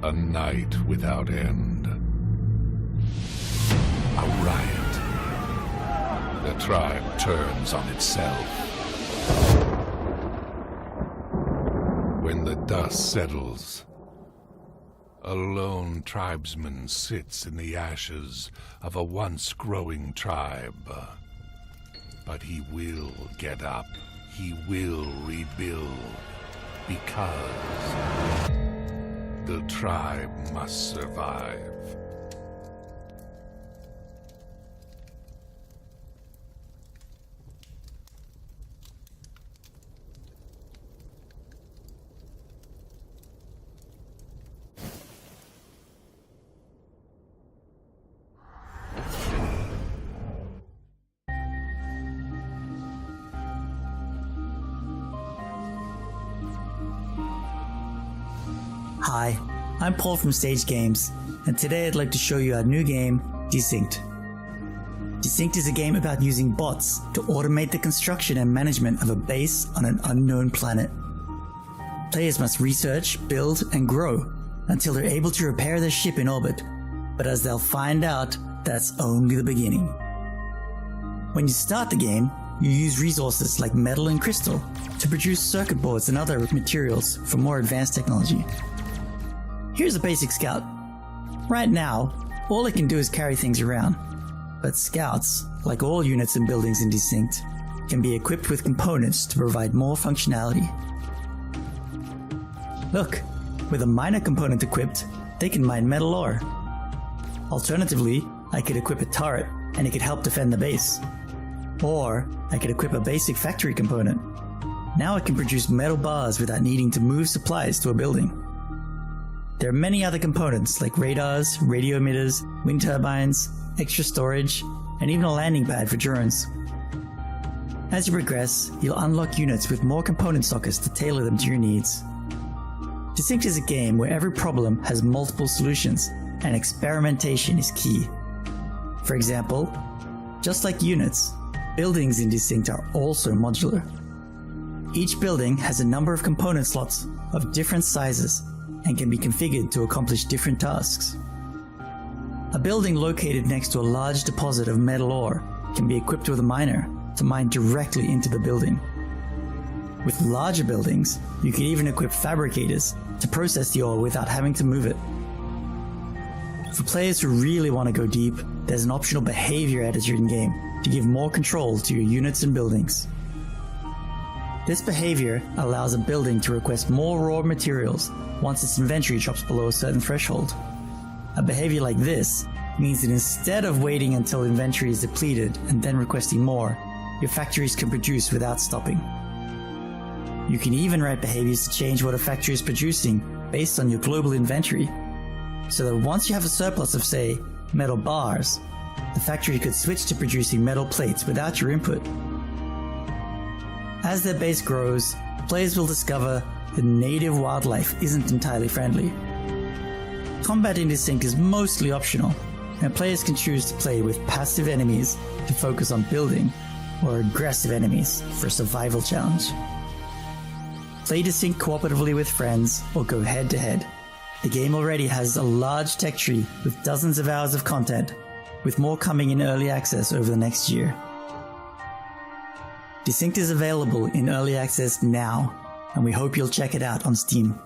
A night without end. A riot. The tribe turns on itself. When the dust settles. A lone tribesman sits in the ashes of a once growing tribe. But he will get up. He will rebuild. Because the tribe must survive. Hi, I'm Paul from Stage Games, and today I'd like to show you our new game, Desynced. Desynced is a game about using bots to automate the construction and management of a base on an unknown planet. Players must research, build, and grow until they're able to repair their ship in orbit, but as they'll find out, that's only the beginning. When you start the game, you use resources like metal and crystal to produce circuit boards and other materials for more advanced technology. Here's a basic scout. Right now, all it can do is carry things around. But scouts, like all units and buildings in Desynced, can be equipped with components to provide more functionality. Look, with a miner component equipped, they can mine metal ore. Alternatively, I could equip a turret and it could help defend the base. Or I could equip a basic factory component. Now it can produce metal bars without needing to move supplies to a building. There are many other components like radars, radio emitters, wind turbines, extra storage, and even a landing pad for drones. As you progress, you'll unlock units with more component sockets to tailor them to your needs. Desynced is a game where every problem has multiple solutions, and experimentation is key. For example, just like units, buildings in Desynced are also modular. Each building has a number of component slots of different sizes and can be configured to accomplish different tasks. A building located next to a large deposit of metal ore can be equipped with a miner to mine directly into the building. With larger buildings, you can even equip fabricators to process the ore without having to move it. For players who really want to go deep, there's an optional behavior editor in-game to give more control to your units and buildings. This behavior allows a building to request more raw materials once its inventory drops below a certain threshold. A behavior like this means that instead of waiting until inventory is depleted and then requesting more, your factories can produce without stopping. You can even write behaviors to change what a factory is producing based on your global inventory, so that once you have a surplus of, say, metal bars, the factory could switch to producing metal plates without your input. As their base grows, players will discover that native wildlife isn't entirely friendly. Combat in Desynced is mostly optional, and players can choose to play with passive enemies to focus on building, or aggressive enemies for a survival challenge. Play Desynced cooperatively with friends, or go head-to-head. The game already has a large tech tree with dozens of hours of content, with more coming in early access over the next year. Desynced is available in early access now, and we hope you'll check it out on Steam.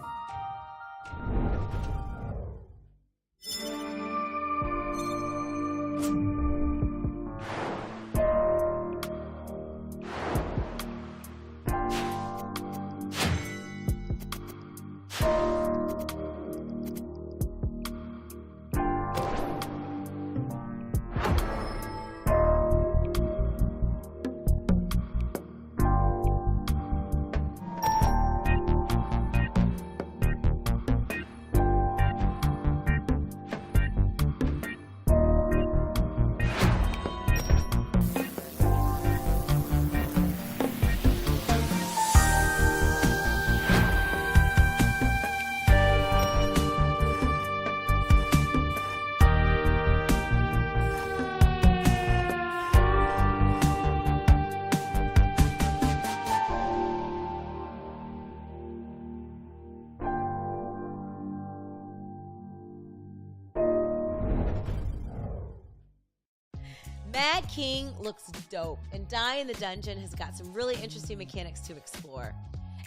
Mad King looks dope, and Die in the Dungeon has got some really interesting mechanics to explore.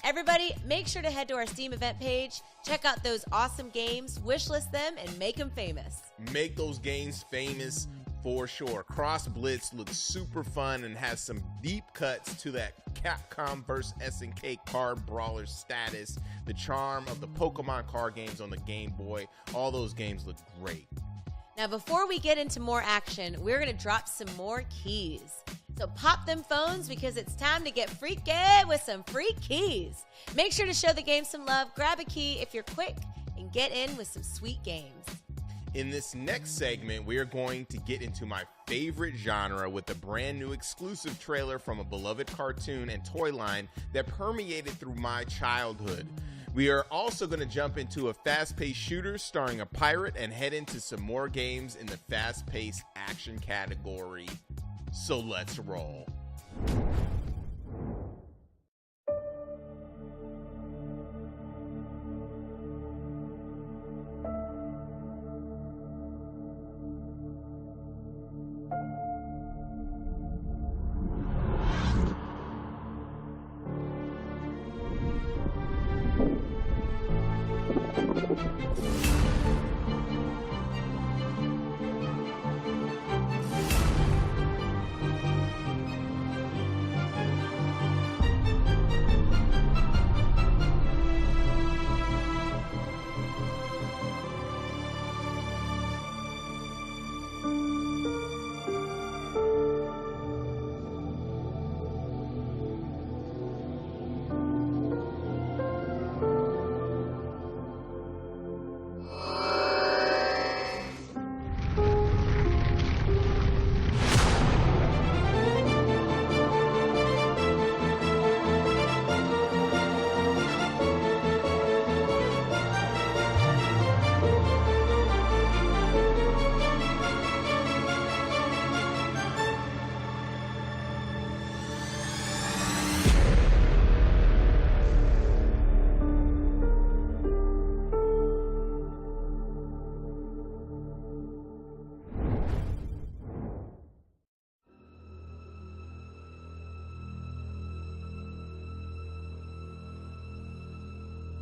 Everybody, make sure to head to our Steam event page, check out those awesome games, wishlist them, and make them famous. Make those games famous for sure. Cross Blitz looks super fun and has some deep cuts to that Capcom vs. SNK card brawler status, the charm of the Pokemon card games on the Game Boy. All those games look great. Now, before we get into more action, we're going to drop some more keys. So pop them phones because it's time to get freaky with some free keys. Make sure to show the game some love, grab a key if you're quick, and get in with some sweet games. In this next segment, we are going to get into my favorite genre with a brand new exclusive trailer from a beloved cartoon and toy line that permeated through my childhood. We are also going to jump into a fast-paced shooter starring a pirate and head into some more games in the fast-paced action category. So let's roll.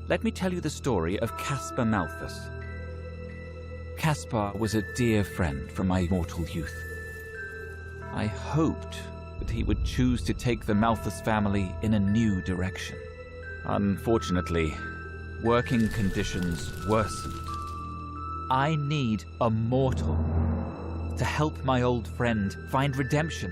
Let me tell you the story of Caspar Malthus. Caspar was a dear friend from my immortal youth. I hoped that he would choose to take the Malthus family in a new direction. Unfortunately, working conditions worsened. I need a mortal to help my old friend find redemption.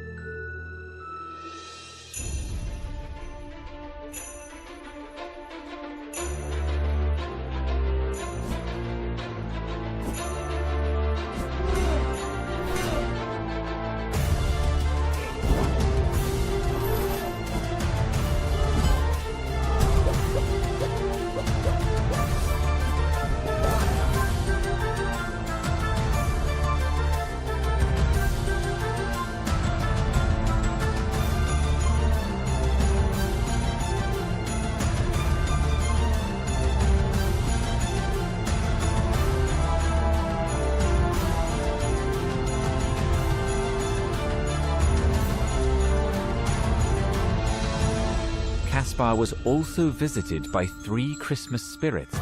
Caspar was also visited by 3 Christmas spirits,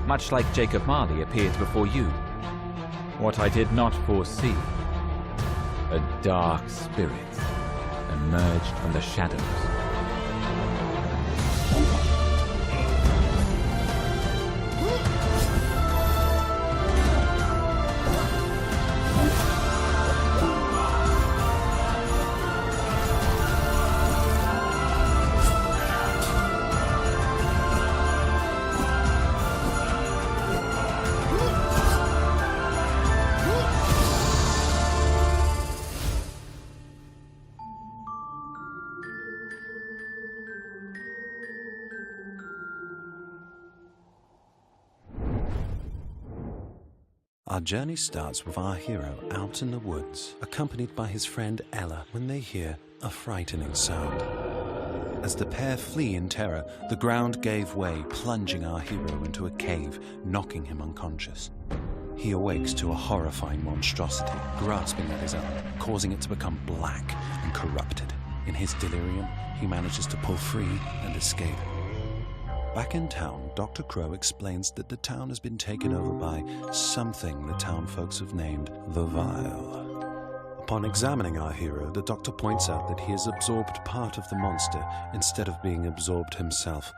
much like Jacob Marley appeared before you. What I did not foresee, a dark spirit emerged from the shadows. Our journey starts with our hero out in the woods, accompanied by his friend Ella, when they hear a frightening sound. As the pair flee in terror, the ground gave way, plunging our hero into a cave, knocking him unconscious. He awakes to a horrifying monstrosity, grasping at his arm, causing it to become black and corrupted. In his delirium, he manages to pull free and escape. Back in town, Dr. Crow explains that the town has been taken over by something the town folks have named the Vile. Upon examining our hero, the doctor points out that he has absorbed part of the monster instead of being absorbed himself.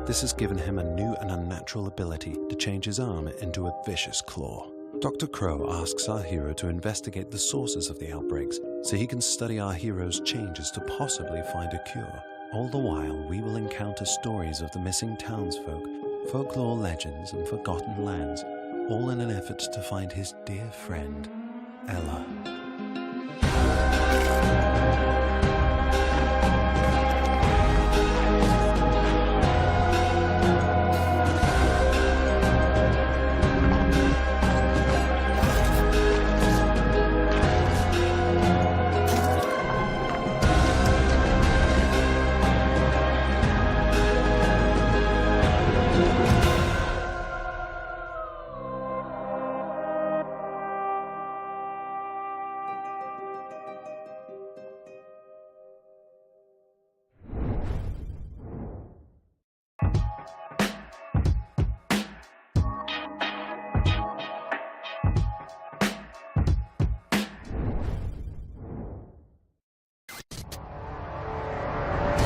This has given him a new and unnatural ability to change his arm into a vicious claw. Dr. Crow asks our hero to investigate the sources of the outbreaks so he can study our hero's changes to possibly find a cure. All the while, we will encounter stories of the missing townsfolk, folklore legends, and forgotten lands, all in an effort to find his dear friend, Ella.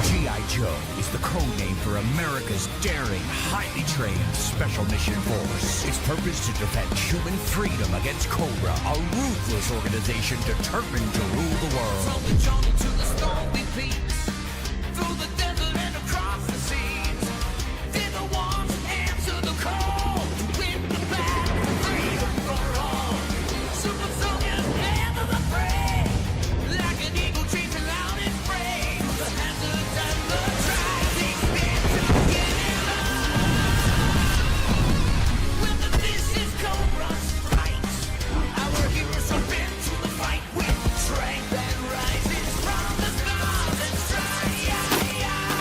G.I. Joe is the code name for America's daring, highly trained Special Mission Force. Its purpose to defend human freedom against Cobra, a ruthless organization determined to rule the world. From the jungle to the stormy peaks, through the desert and across the seas, they're the ones who answer the call to win the battle for freedom for all. Super soldiers never afraid, like an eagle chasing out its prey. The hazards and the tragedies stand together. When the vicious Cobra strikes, our heroes are bent to the fight with strength that rises from the stars and strikes.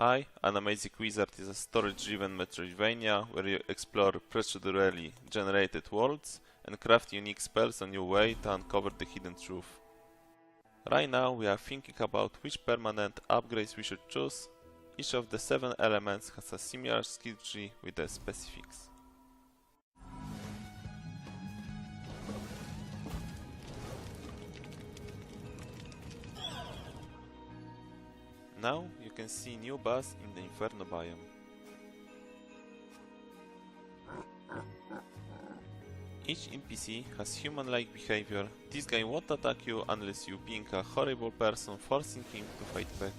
Hi, Animagic Wizard is a story-driven Metroidvania where you explore procedurally generated worlds and craft unique spells on your way to uncover the hidden truth. Right now we are thinking about which permanent upgrades we should choose. Each of the 7 elements has a similar skill tree with the specifics. Now you can see new boss in the Inferno biome. Each NPC has human-like behavior. This guy won't attack you unless you being a horrible person, forcing him to fight back.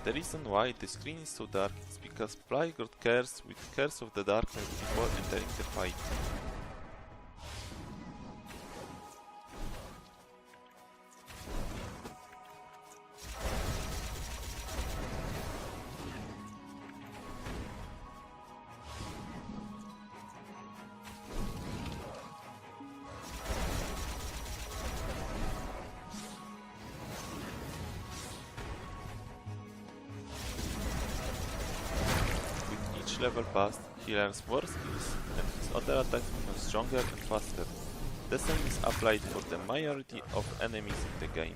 The reason why the screen is so dark is because Fly got cursed with Curse of the Darkness before entering the fight. Level passed, he learns more skills and his other attacks become stronger and faster. The same is applied for the majority of enemies in the game.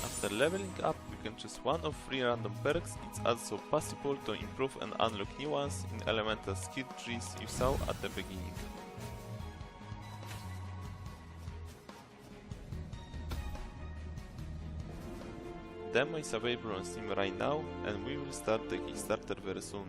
After leveling up, you can choose one of 3 random perks. It's also possible to improve and unlock new ones in elemental skill trees you saw at the beginning. Demo is available on Steam right now, and we will start the Kickstarter very soon.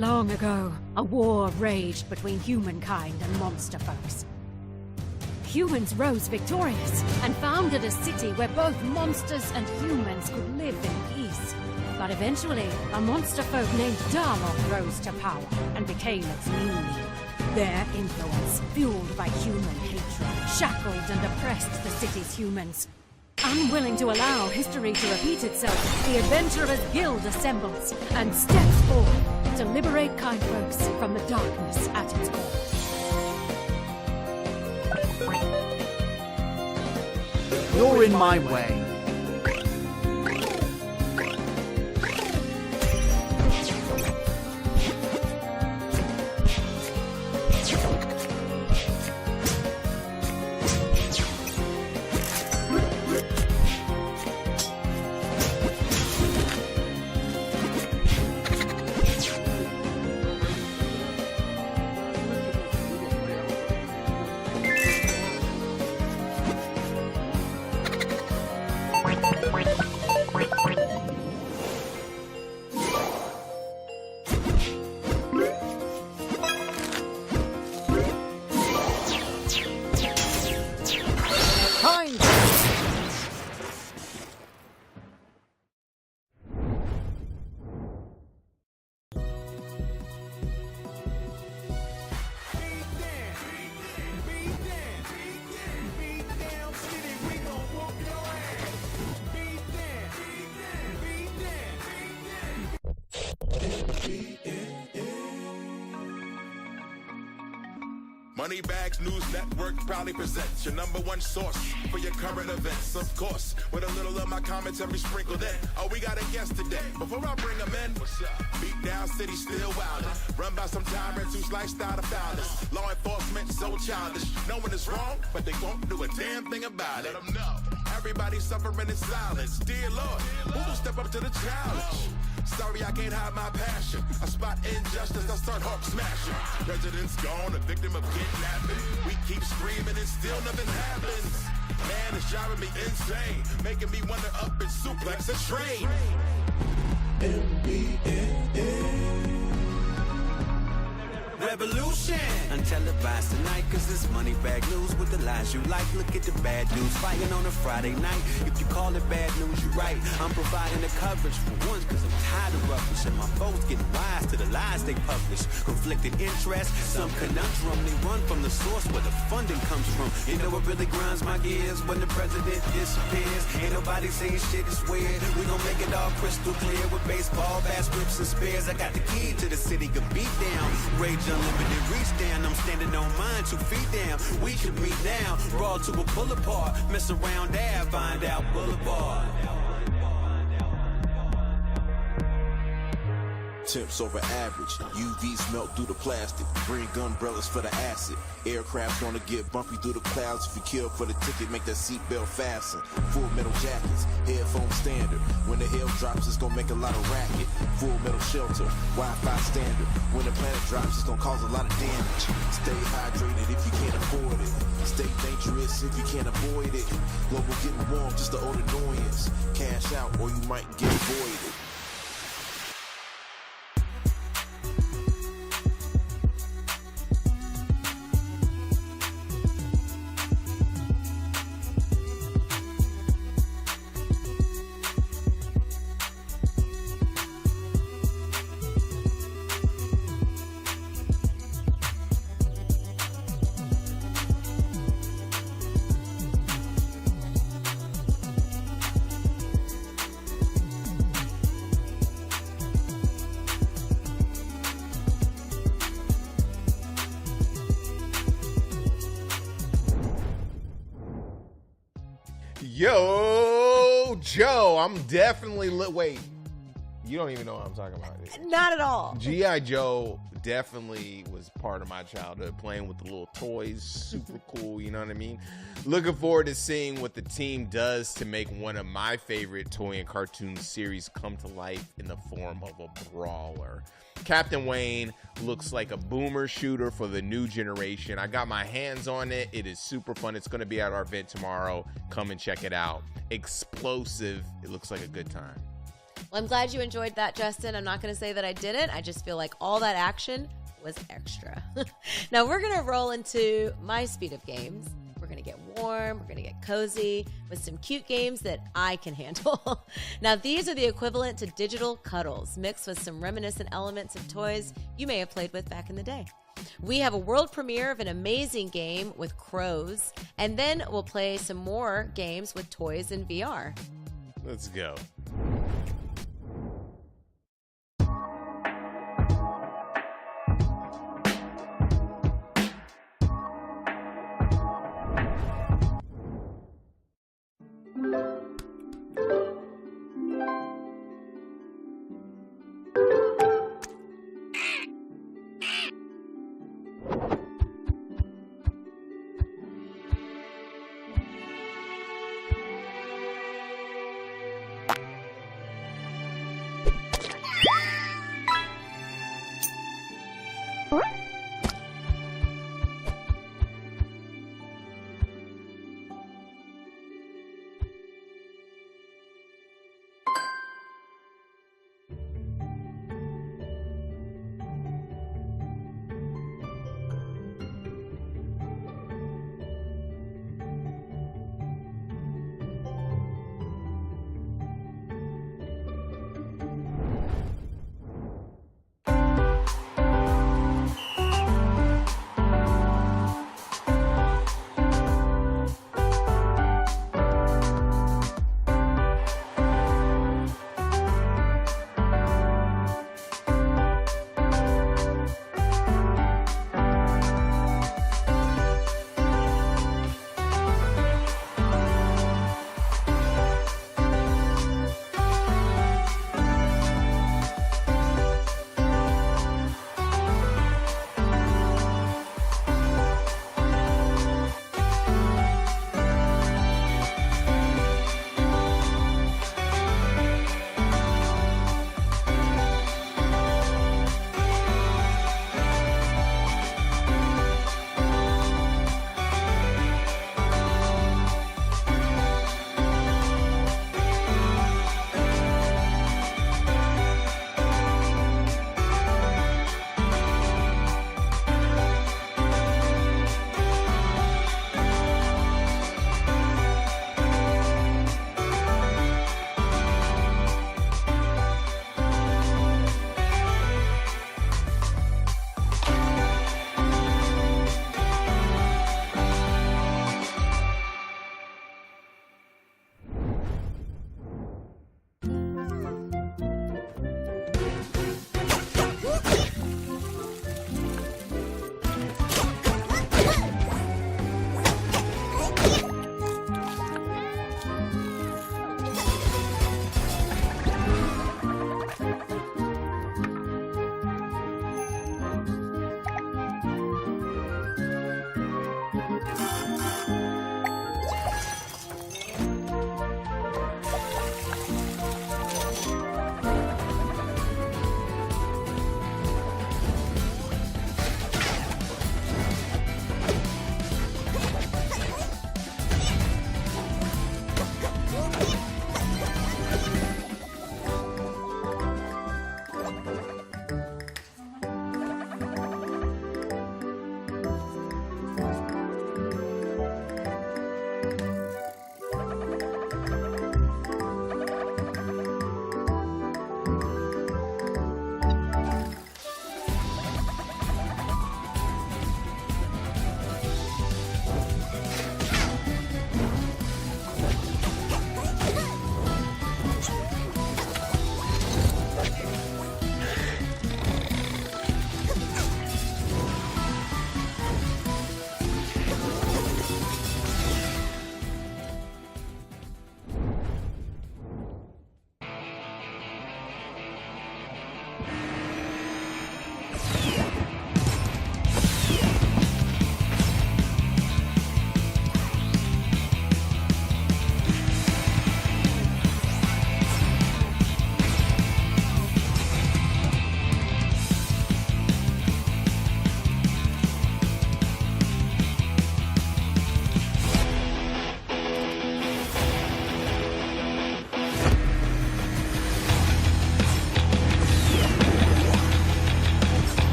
Long ago, a war raged between humankind and monster folks. Humans rose victorious and founded a city where both monsters and humans could live in peace. But eventually, a monster folk named Darmok rose to power and became its new leader. Their influence, fueled by human hatred, shackled and oppressed the city's humans. Unwilling to allow history to repeat itself, the Adventurers Guild assembles and steps forward to liberate kind folks from the darkness at its core. You're in my way. Moneybags News Network proudly presents your #1 source for your current events. Of course, with a little of my commentary sprinkled in. Oh, we got a guest today. Before I bring him in, what's up? Beat down city still wildin'. Run by some tyrants whose lifestyle the foulest. Law enforcement so childish. Knowing it's wrong, but they won't do a damn thing about it. Let them know. Everybody suffering in silence. Dear Lord, who will step up to the challenge? Sorry, I can't hide my passion. I spot injustice, I start Hulk smashing. President's gone, a victim of kidnapping. We keep screaming and still nothing happens. Man, it's driving me insane, making me wonder up and suplex a train. Revolution! Untelevised tonight, cause it's money bag news with the lies you like. Look at the bad news fighting on a Friday night. If you call it bad news, you're right. I'm providing the coverage for once, cause I'm tired of rubbish. And my folks getting wise to the lies they publish. Conflicted interests, some conundrum. They run from the source where the funding comes from. You know what really grinds my gears? When the president disappears. Ain't nobody saying shit is weird. We gon' make it all crystal clear with baseball, bats, whips, and spears. I got the key to the city, can beat down. Rage unlimited, reach down. I'm standing on mine, 2 feet down. We can meet now, brawl to a pull apart. Mess around there, find out Boulevard. Temps over average, UVs melt through the plastic. Bring umbrellas for the acid. Aircraft's gonna get bumpy through the clouds. If you kill for the ticket, make that seatbelt fasten. Full metal jackets, headphone standard. When the hail drops, it's gonna make a lot of racket. Full metal shelter, Wi-Fi standard. When the planet drops, it's gonna cause a lot of damage. Stay hydrated if you can't afford it. Stay dangerous if you can't avoid it. Global getting warm, just the old annoyance. Cash out or you might get voided. Yo, Joe, I'm definitely wait. You don't even know what I'm talking about. Not at all. G.I. Joe definitely was part of my childhood, playing with the little toys. Super cool, you know what I mean? Looking forward to seeing what the team does to make one of my favorite toy and cartoon series come to life in the form of a brawler. Captain Wayne looks like a boomer shooter for the new generation. I got my hands on it. It is super fun. It's going to be at our event tomorrow. Come and check it out. Explosive. It looks like a good time. Well, I'm glad you enjoyed that, Justin. I'm not going to say that I didn't. I just feel like all that action was extra. Now we're going to roll into my speed of games. We're going to get warm. We're going to get cozy with some cute games that I can handle. Now, these are the equivalent to digital cuddles, mixed with some reminiscent elements of toys you may have played with back in the day. We have a world premiere of an amazing game with crows, and then we'll play some more games with toys in VR. Let's go.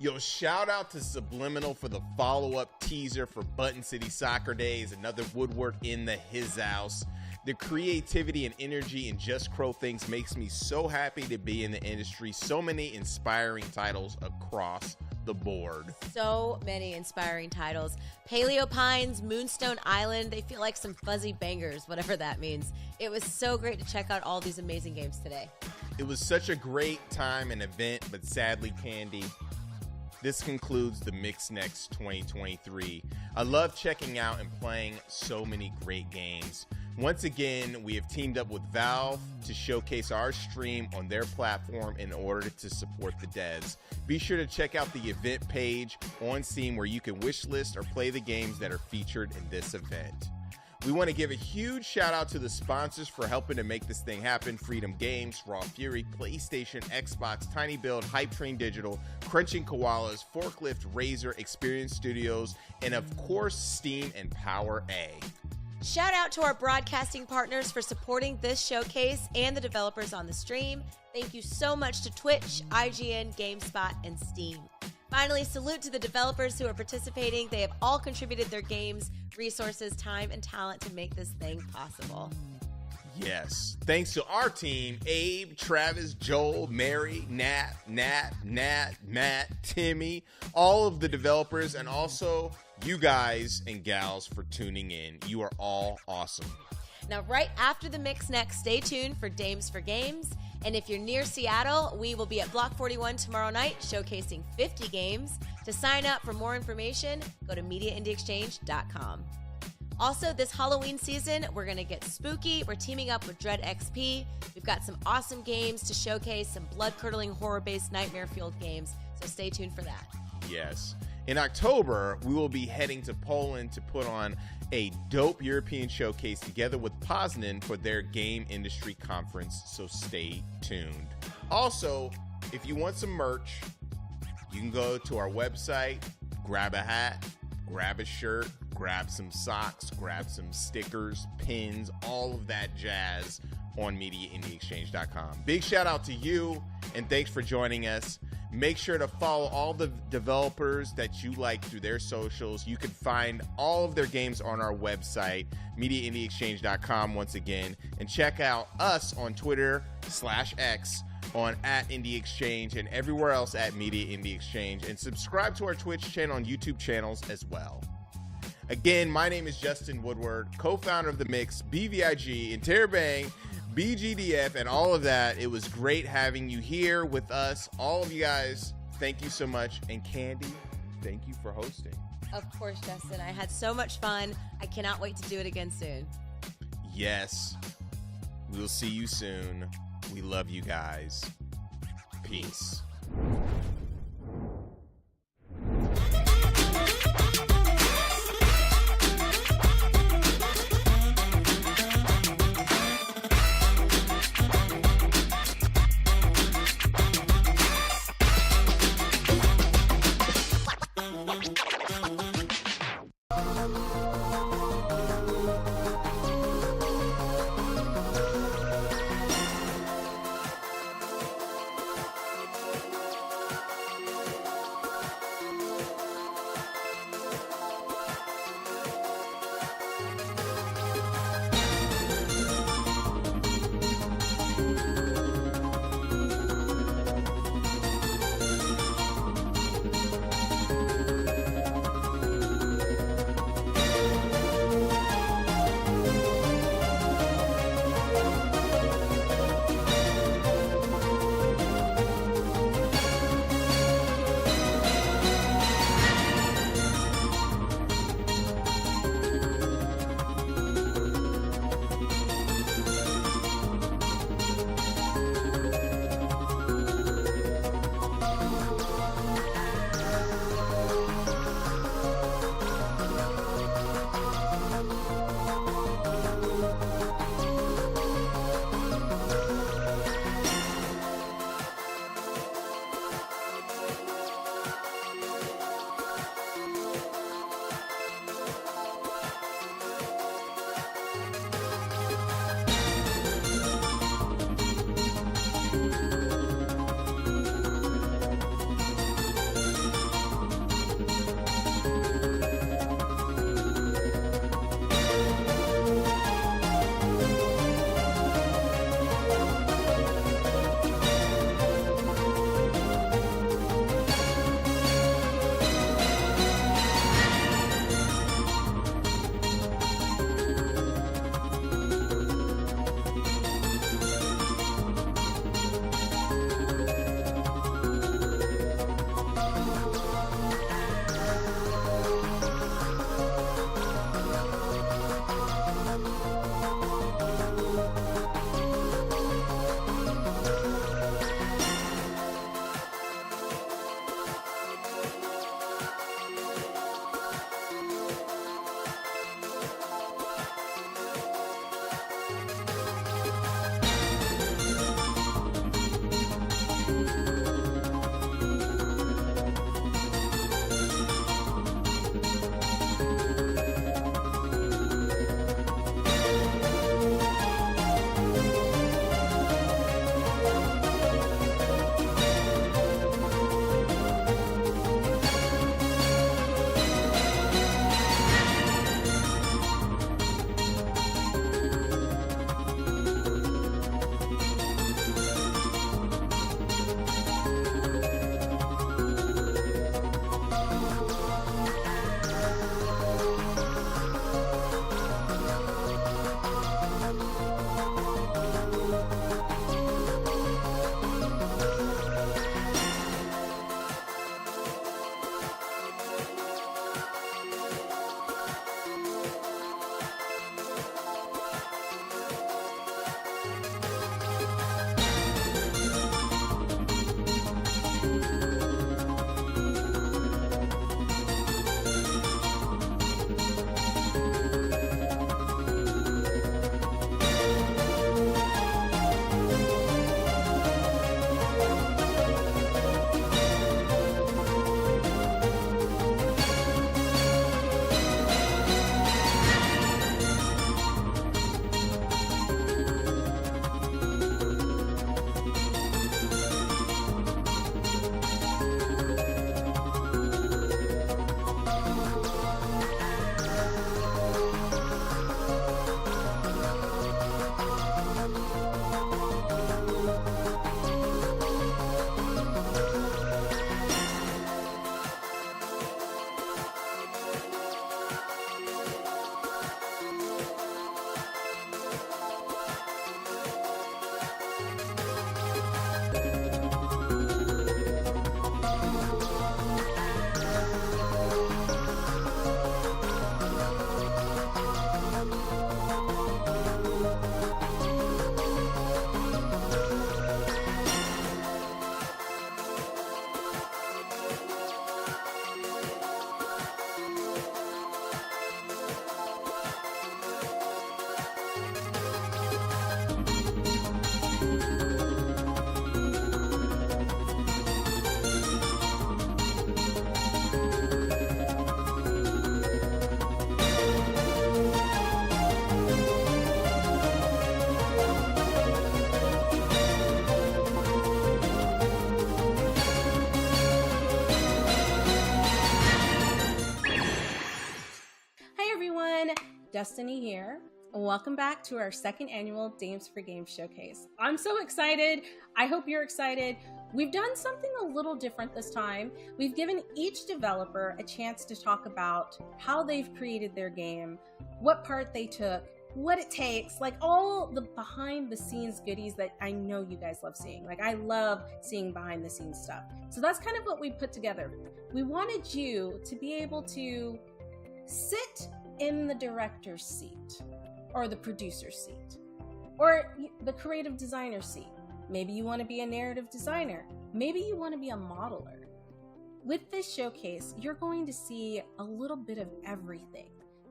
Yo, shout out to Subliminal for the follow-up teaser for Button City Soccer Days, another Woodward in the his house. The creativity and energy in Just Crow Things makes me so happy to be in the industry. So many inspiring titles across the board. So many inspiring titles. Paleo Pines, Moonstone Island, they feel like some fuzzy bangers, whatever that means. It was so great to check out all these amazing games today. It was such a great time and event, but sadly, Candy, this concludes the Mix Next 2023. I love checking out and playing so many great games. Once again, we have teamed up with Valve to showcase our stream on their platform in order to support the devs. Be sure to check out the event page on Steam where you can wishlist or play the games that are featured in this event. We want to give a huge shout out to the sponsors for helping to make this thing happen. Freedom Games, Raw Fury, PlayStation, Xbox, Tiny Build, Hype Train Digital, Crunching Koalas, Forklift, Razer, Experience Studios, and of course, Steam and Power A. Shout out to our broadcasting partners for supporting this showcase and the developers on the stream. Thank you so much to Twitch, IGN, GameSpot, and Steam. Finally, salute to the developers who are participating. They have all contributed their games, resources, time, and talent to make this thing possible. Yes. Thanks to our team, Abe, Travis, Joel, Mary, Nat, Matt, Timmy, all of the developers, and also you guys and gals for tuning in. You are all awesome. Now, right after the Mix Next, stay tuned for Dames for Games. And if you're near Seattle, we will be at Block 41 tomorrow night showcasing 50 games. To sign up for more information, go to MediaIndieExchange.com. Also, this Halloween season, we're going to get spooky. We're teaming up with Dread XP. We've got some awesome games to showcase, some blood-curdling, horror-based, nightmare-fueled games. So stay tuned for that. Yes. In October, we will be heading to Poland to put on a dope European showcase together with Poznan for their game industry conference, so stay tuned. Also, if you want some merch, you can go to our website, grab a hat, grab a shirt, grab some socks, grab some stickers, pins, all of that jazz on MediaIndieExchange.com. Big shout out to you, and thanks for joining us. Make sure to follow all the developers that you like through their socials. You can find all of their games on our website, MediaIndieExchange.com once again. And check out us on Twitter/X on @IndieExchange and everywhere else at Media Indie Exchange. And subscribe to our Twitch channel and YouTube channels as well. Again, my name is Justin Woodward, co-founder of The Mix, BVIG, Interrobang, BGDF, and all of that. It was great having you here with us. All of you guys, thank you so much. And Candy, thank you for hosting. Of course, Justin. I had so much fun. I cannot wait to do it again soon. Yes. We'll see you soon. We love you guys. Peace. Destiny here. Welcome back to our second annual Dames for Games showcase. I'm so excited. I hope you're excited. We've done something a little different this time. We've given each developer a chance to talk about how they've created their game, what part they took, what it takes, like all the behind the scenes goodies that I know you guys love seeing. Like I love seeing behind the scenes stuff. So that's kind of what we put together. We wanted you to be able to sit in the director's seat, or the producer's seat, or the creative designer's seat. Maybe you want to be a narrative designer. Maybe you want to be a modeler. With this showcase, you're going to see a little bit of everything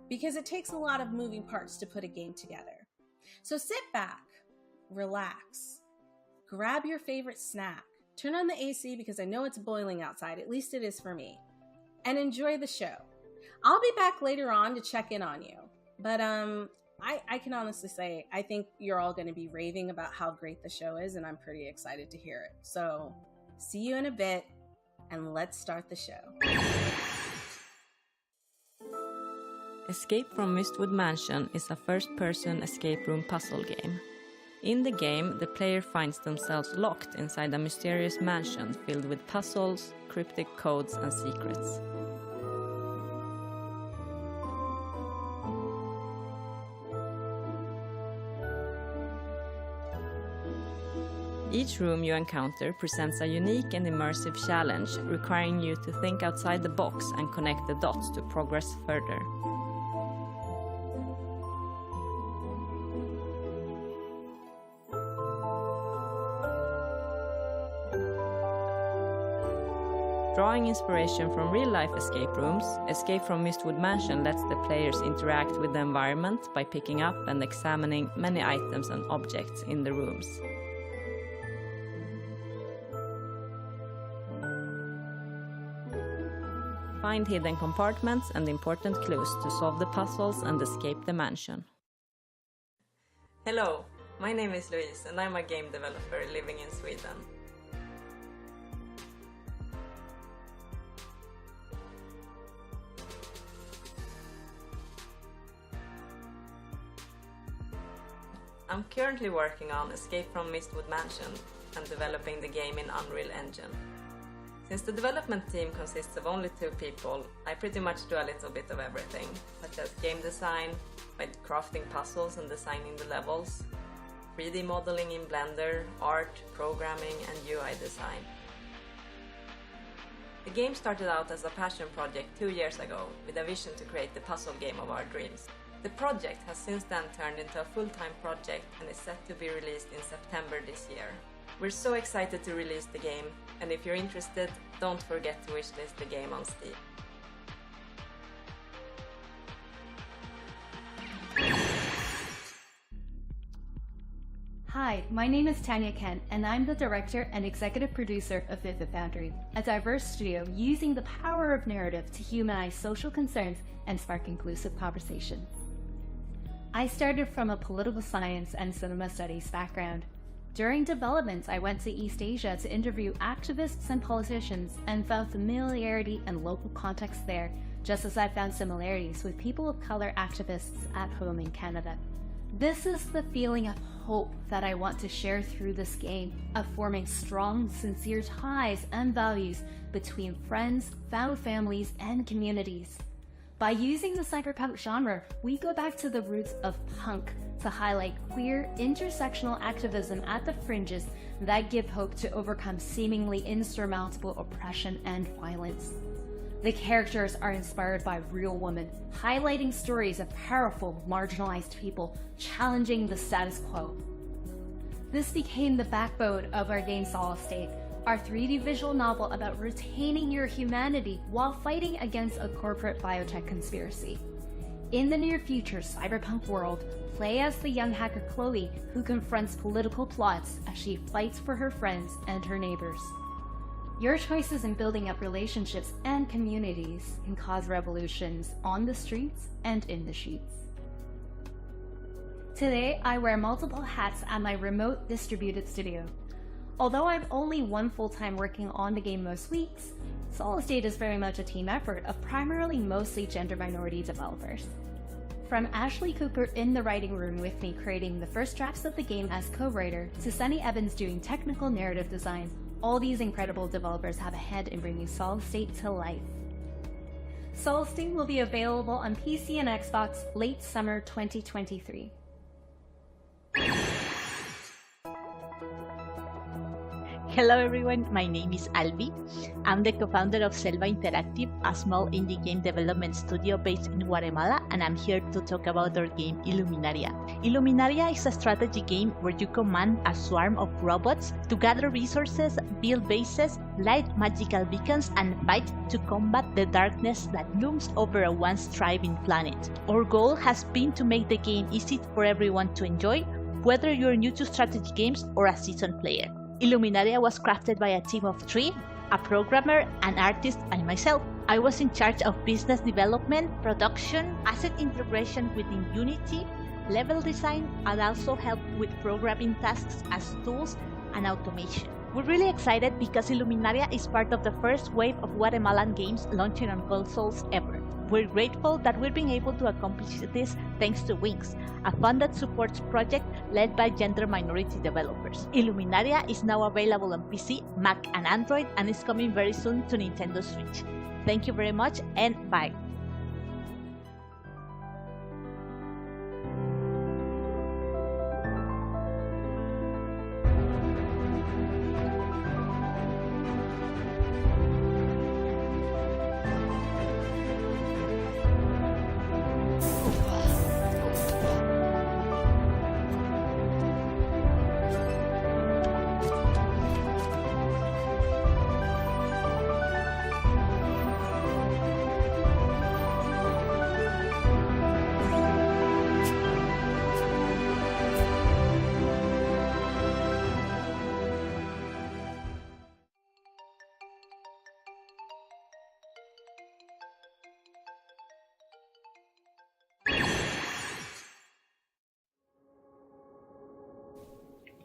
because it takes a lot of moving parts to put a game together. So sit back, relax, grab your favorite snack, turn on the AC because I know it's boiling outside, at least it is for me, and enjoy the show. I'll be back later on to check in on you, but I can honestly say I think you're all going to be raving about how great the show is, and I'm pretty excited to hear it. So see you in a bit, and let's start the show. Escape from Mistwood Mansion is a first-person escape room puzzle game. In the game, the player finds themselves locked inside a mysterious mansion filled with puzzles, cryptic codes, and secrets. Each room you encounter presents a unique and immersive challenge, requiring you to think outside the box and connect the dots to progress further. Drawing inspiration from real-life escape rooms, Escape from Mistwood Mansion lets the players interact with the environment by picking up and examining many items and objects in the rooms. Find hidden compartments and important clues to solve the puzzles and escape the mansion. Hello, my name is Louise and I'm a game developer living in Sweden. I'm currently working on Escape from Mistwood Mansion and developing the game in Unreal Engine. Since the development team consists of only 2 people, I pretty much do a little bit of everything, such as game design, by crafting puzzles and designing the levels, 3D modeling in Blender, art, programming, and UI design. The game started out as a passion project 2 years ago, with a vision to create the puzzle game of our dreams. The project has since then turned into a full-time project and is set to be released in September this year. We're so excited to release the game, and if you're interested, don't forget to wishlist the game on Steam. Hi, my name is Tanya Kent, and I'm the director and executive producer of Vivid Foundry, a diverse studio using the power of narrative to humanize social concerns and spark inclusive conversations. I started from a political science and cinema studies background. During development, I went to East Asia to interview activists and politicians and found familiarity and local context there, just as I found similarities with people of color activists at home in Canada. This is the feeling of hope that I want to share through this game, of forming strong, sincere ties and values between friends, found families, and communities. By using the cyberpunk genre, we go back to the roots of punk to highlight queer, intersectional activism at the fringes that give hope to overcome seemingly insurmountable oppression and violence. The characters are inspired by real women, highlighting stories of powerful, marginalized people challenging the status quo. This became the backbone of our game Solid State, our 3D visual novel about retaining your humanity while fighting against a corporate biotech conspiracy. In the near future cyberpunk world, play as the young hacker Chloe, who confronts political plots as she fights for her friends and her neighbors. Your choices in building up relationships and communities can cause revolutions on the streets and in the sheets. Today, I wear multiple hats at my remote distributed studio. Although I'm only one full-time working on the game most weeks, Solid State is very much a team effort of primarily mostly gender minority developers. From Ashley Cooper in the writing room with me creating the first drafts of the game as co-writer, to Sunny Evans doing technical narrative design, all these incredible developers have a hand in bringing Solid State to life. Solid State will be available on PC and Xbox late summer 2023. Hello everyone, my name is Albi. I'm the co-founder of Selva Interactive, a small indie game development studio based in Guatemala, and I'm here to talk about our game Illuminaria. Illuminaria is a strategy game where you command a swarm of robots to gather resources, build bases, light magical beacons, and fight to combat the darkness that looms over a once thriving planet. Our goal has been to make the game easy for everyone to enjoy, whether you're new to strategy games or a seasoned player. Illuminaria was crafted by a team of 3, a programmer, an artist, and myself. I was in charge of business development, production, asset integration within Unity, level design, and also helped with programming tasks as tools and automation. We're really excited because Illuminaria is part of the first wave of Guatemalan games launching on consoles ever. We're grateful that we're being able to accomplish this thanks to Wings, a fund that supports projects led by gender minority developers. Illuminaria is now available on PC, Mac, and Android, and is coming very soon to Nintendo Switch. Thank you very much, and bye!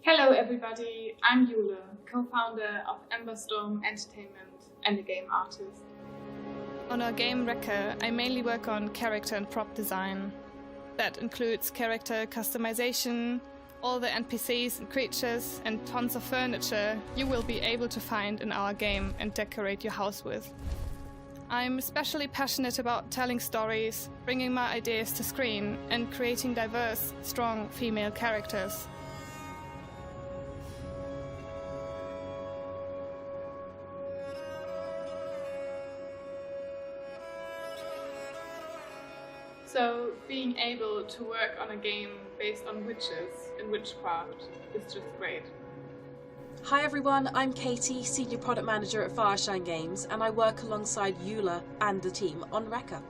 Hello everybody, I'm Yule, co-founder of Emberstorm Entertainment and a game artist. On our game Wrecker, I mainly work on character and prop design. That includes character customization, all the NPCs and creatures, and tons of furniture you will be able to find in our game and decorate your house with. I'm especially passionate about telling stories, bringing my ideas to screen, and creating diverse, strong female characters. So, being able to work on a game based on witches and witchcraft is just great. Hi everyone, I'm Katie, Senior Product Manager at Fireshine Games, and I work alongside Eula and the team on Wrecker.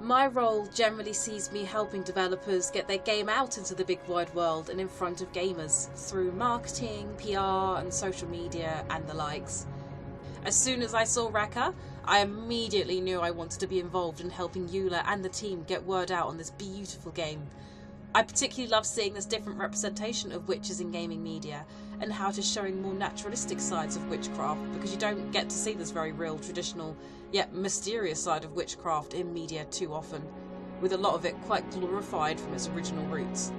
My role generally sees me helping developers get their game out into the big wide world and in front of gamers through marketing, PR and social media and the likes. As soon as I saw Wrecker, I immediately knew I wanted to be involved in helping Eula and the team get word out on this beautiful game. I particularly love seeing this different representation of witches in gaming media and how it is showing more naturalistic sides of witchcraft, because you don't get to see this very real, traditional, yet mysterious side of witchcraft in media too often, with a lot of it quite glorified from its original roots.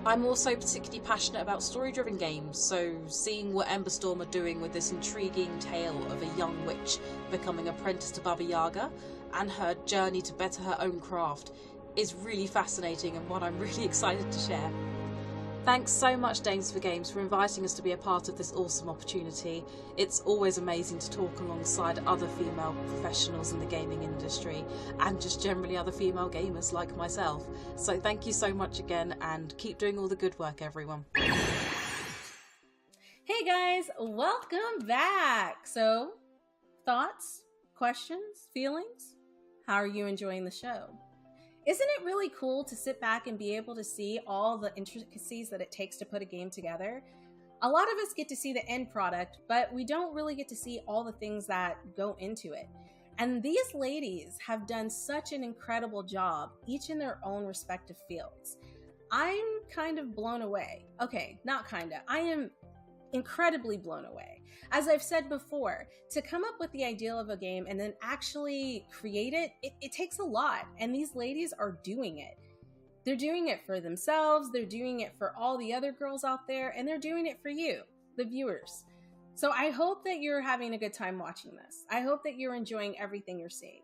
I'm also particularly passionate about story-driven games, so seeing what Emberstorm are doing with this intriguing tale of a young witch becoming apprenticed to Baba Yaga and her journey to better her own craft is really fascinating and one I'm really excited to share. Thanks so much, Dames for Games, for inviting us to be a part of this awesome opportunity. It's always amazing to talk alongside other female professionals in the gaming industry and just generally other female gamers like myself. So thank you so much again, and keep doing all the good work, everyone. Hey guys, welcome back. So, thoughts, questions, feelings? How are you enjoying the show? Isn't it really cool to sit back and be able to see all the intricacies that it takes to put a game together? A lot of us get to see the end product, but we don't really get to see all the things that go into it. And these ladies have done such an incredible job, each in their own respective fields. I'm kind of blown away. Okay, not kinda. I am incredibly blown away. As I've said before, to come up with the idea of a game and then actually create it, it takes a lot, and these ladies are doing it. They're doing it for themselves, they're doing it for all the other girls out there, and they're doing it for you, the viewers. So I hope that you're having a good time watching this. I hope that you're enjoying everything you're seeing.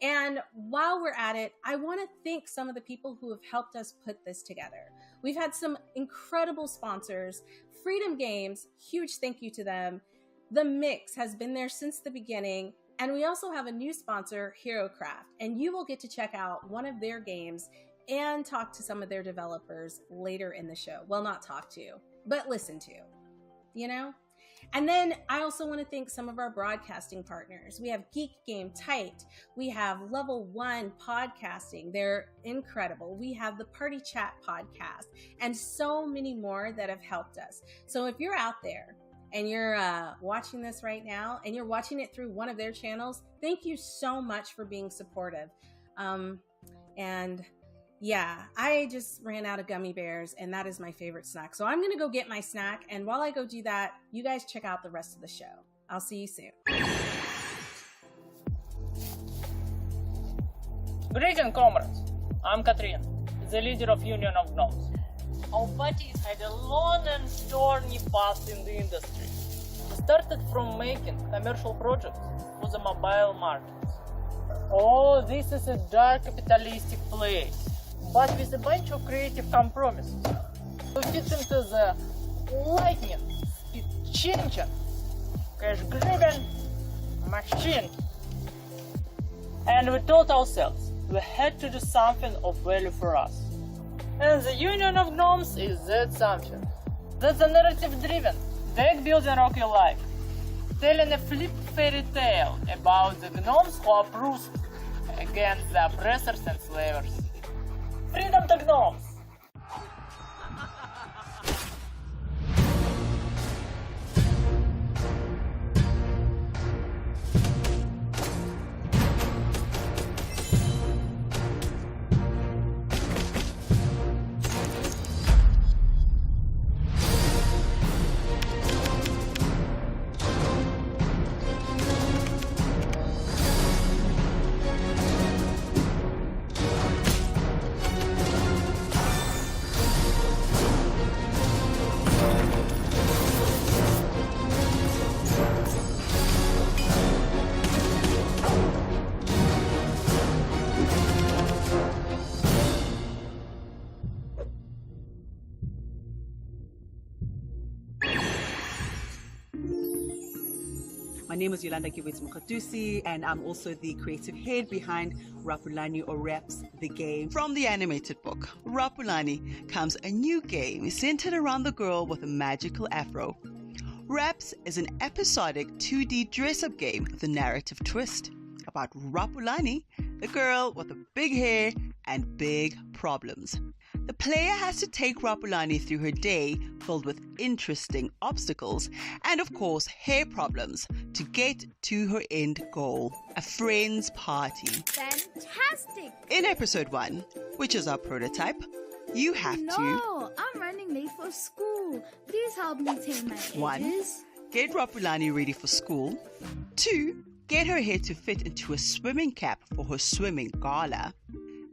And while we're at it, I want to thank some of the people who have helped us put this together. We've had some incredible sponsors. Freedom Games, huge thank you to them. The Mix has been there since the beginning. And we also have a new sponsor, HeroCraft. And you will get to check out one of their games and talk to some of their developers later in the show. Well, not talk to, but listen to, you know? And then I also want to thank some of our broadcasting partners. We have Geek Game Tight. We have Level 1 Podcasting. They're incredible. We have the Party Chat Podcast and so many more that have helped us. So if you're out there and you're watching this right now and you're watching it through one of their channels, thank you so much for being supportive. And yeah, I just ran out of gummy bears, and that is my favorite snack. So I'm going to go get my snack, and while I go do that, you guys check out the rest of the show. I'll see you soon. Greetings, comrades. I'm Katrina, the leader of Union of Gnomes. Our parties had a long and thorny path in the industry. We started from making commercial projects for the mobile market. Oh, this is a dark capitalistic place, but with a bunch of creative compromises. We fit into the lightning, speed changing, cash-driven machine. And we told ourselves we had to do something of value for us. And the Union of Gnomes is that something. That's a narrative-driven, deck-building rocky life, telling a flip fairy tale about the gnomes who are proof against the oppressors and slavers. Freedom to gnomes! My name is Yolanda Kibwezi Mukatusi, and I'm also the creative head behind Rapulani or Raps the Game. From the animated book, Rapulani comes a new game centered around the girl with a magical afro. Raps is an episodic 2D dress-up game with a narrative twist about Rapulani, the girl with the big hair and big problems. The player has to take Rapulani through her day filled with interesting obstacles and, of course, hair problems to get to her end goal, a friend's party. Fantastic! In episode 1, which is our prototype, you have No, I'm running late for school. Please help me tame my edges. 1. Get Rapulani ready for school. 2. Get her hair to fit into a swimming cap for her swimming gala.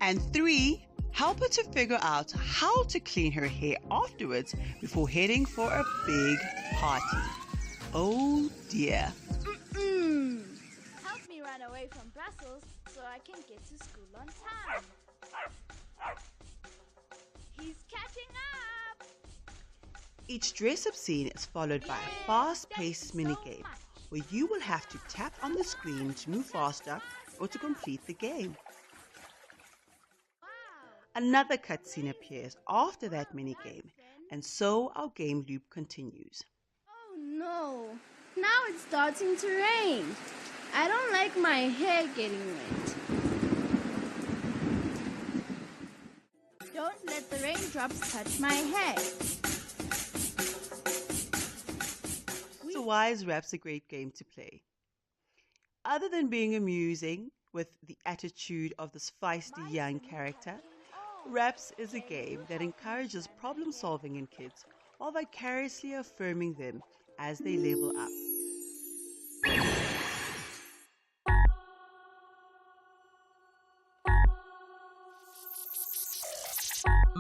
And 3. Help her to figure out how to clean her hair afterwards before heading for a big party. Oh dear. Help me run away from Brussels so I can get to school on time. He's catching up! Each dress-up scene is followed by a fast-paced minigame where you will have to tap on the screen to move faster or to complete the game. Another cutscene appears after that minigame, and so our game loop continues. Oh no! Now it's starting to rain. I don't like my hair getting wet. Don't let the raindrops touch my hair. So why is Raps a great game to play? Other than being amusing with the attitude of this feisty young character, Raps is a game that encourages problem solving in kids while vicariously affirming them as they level up.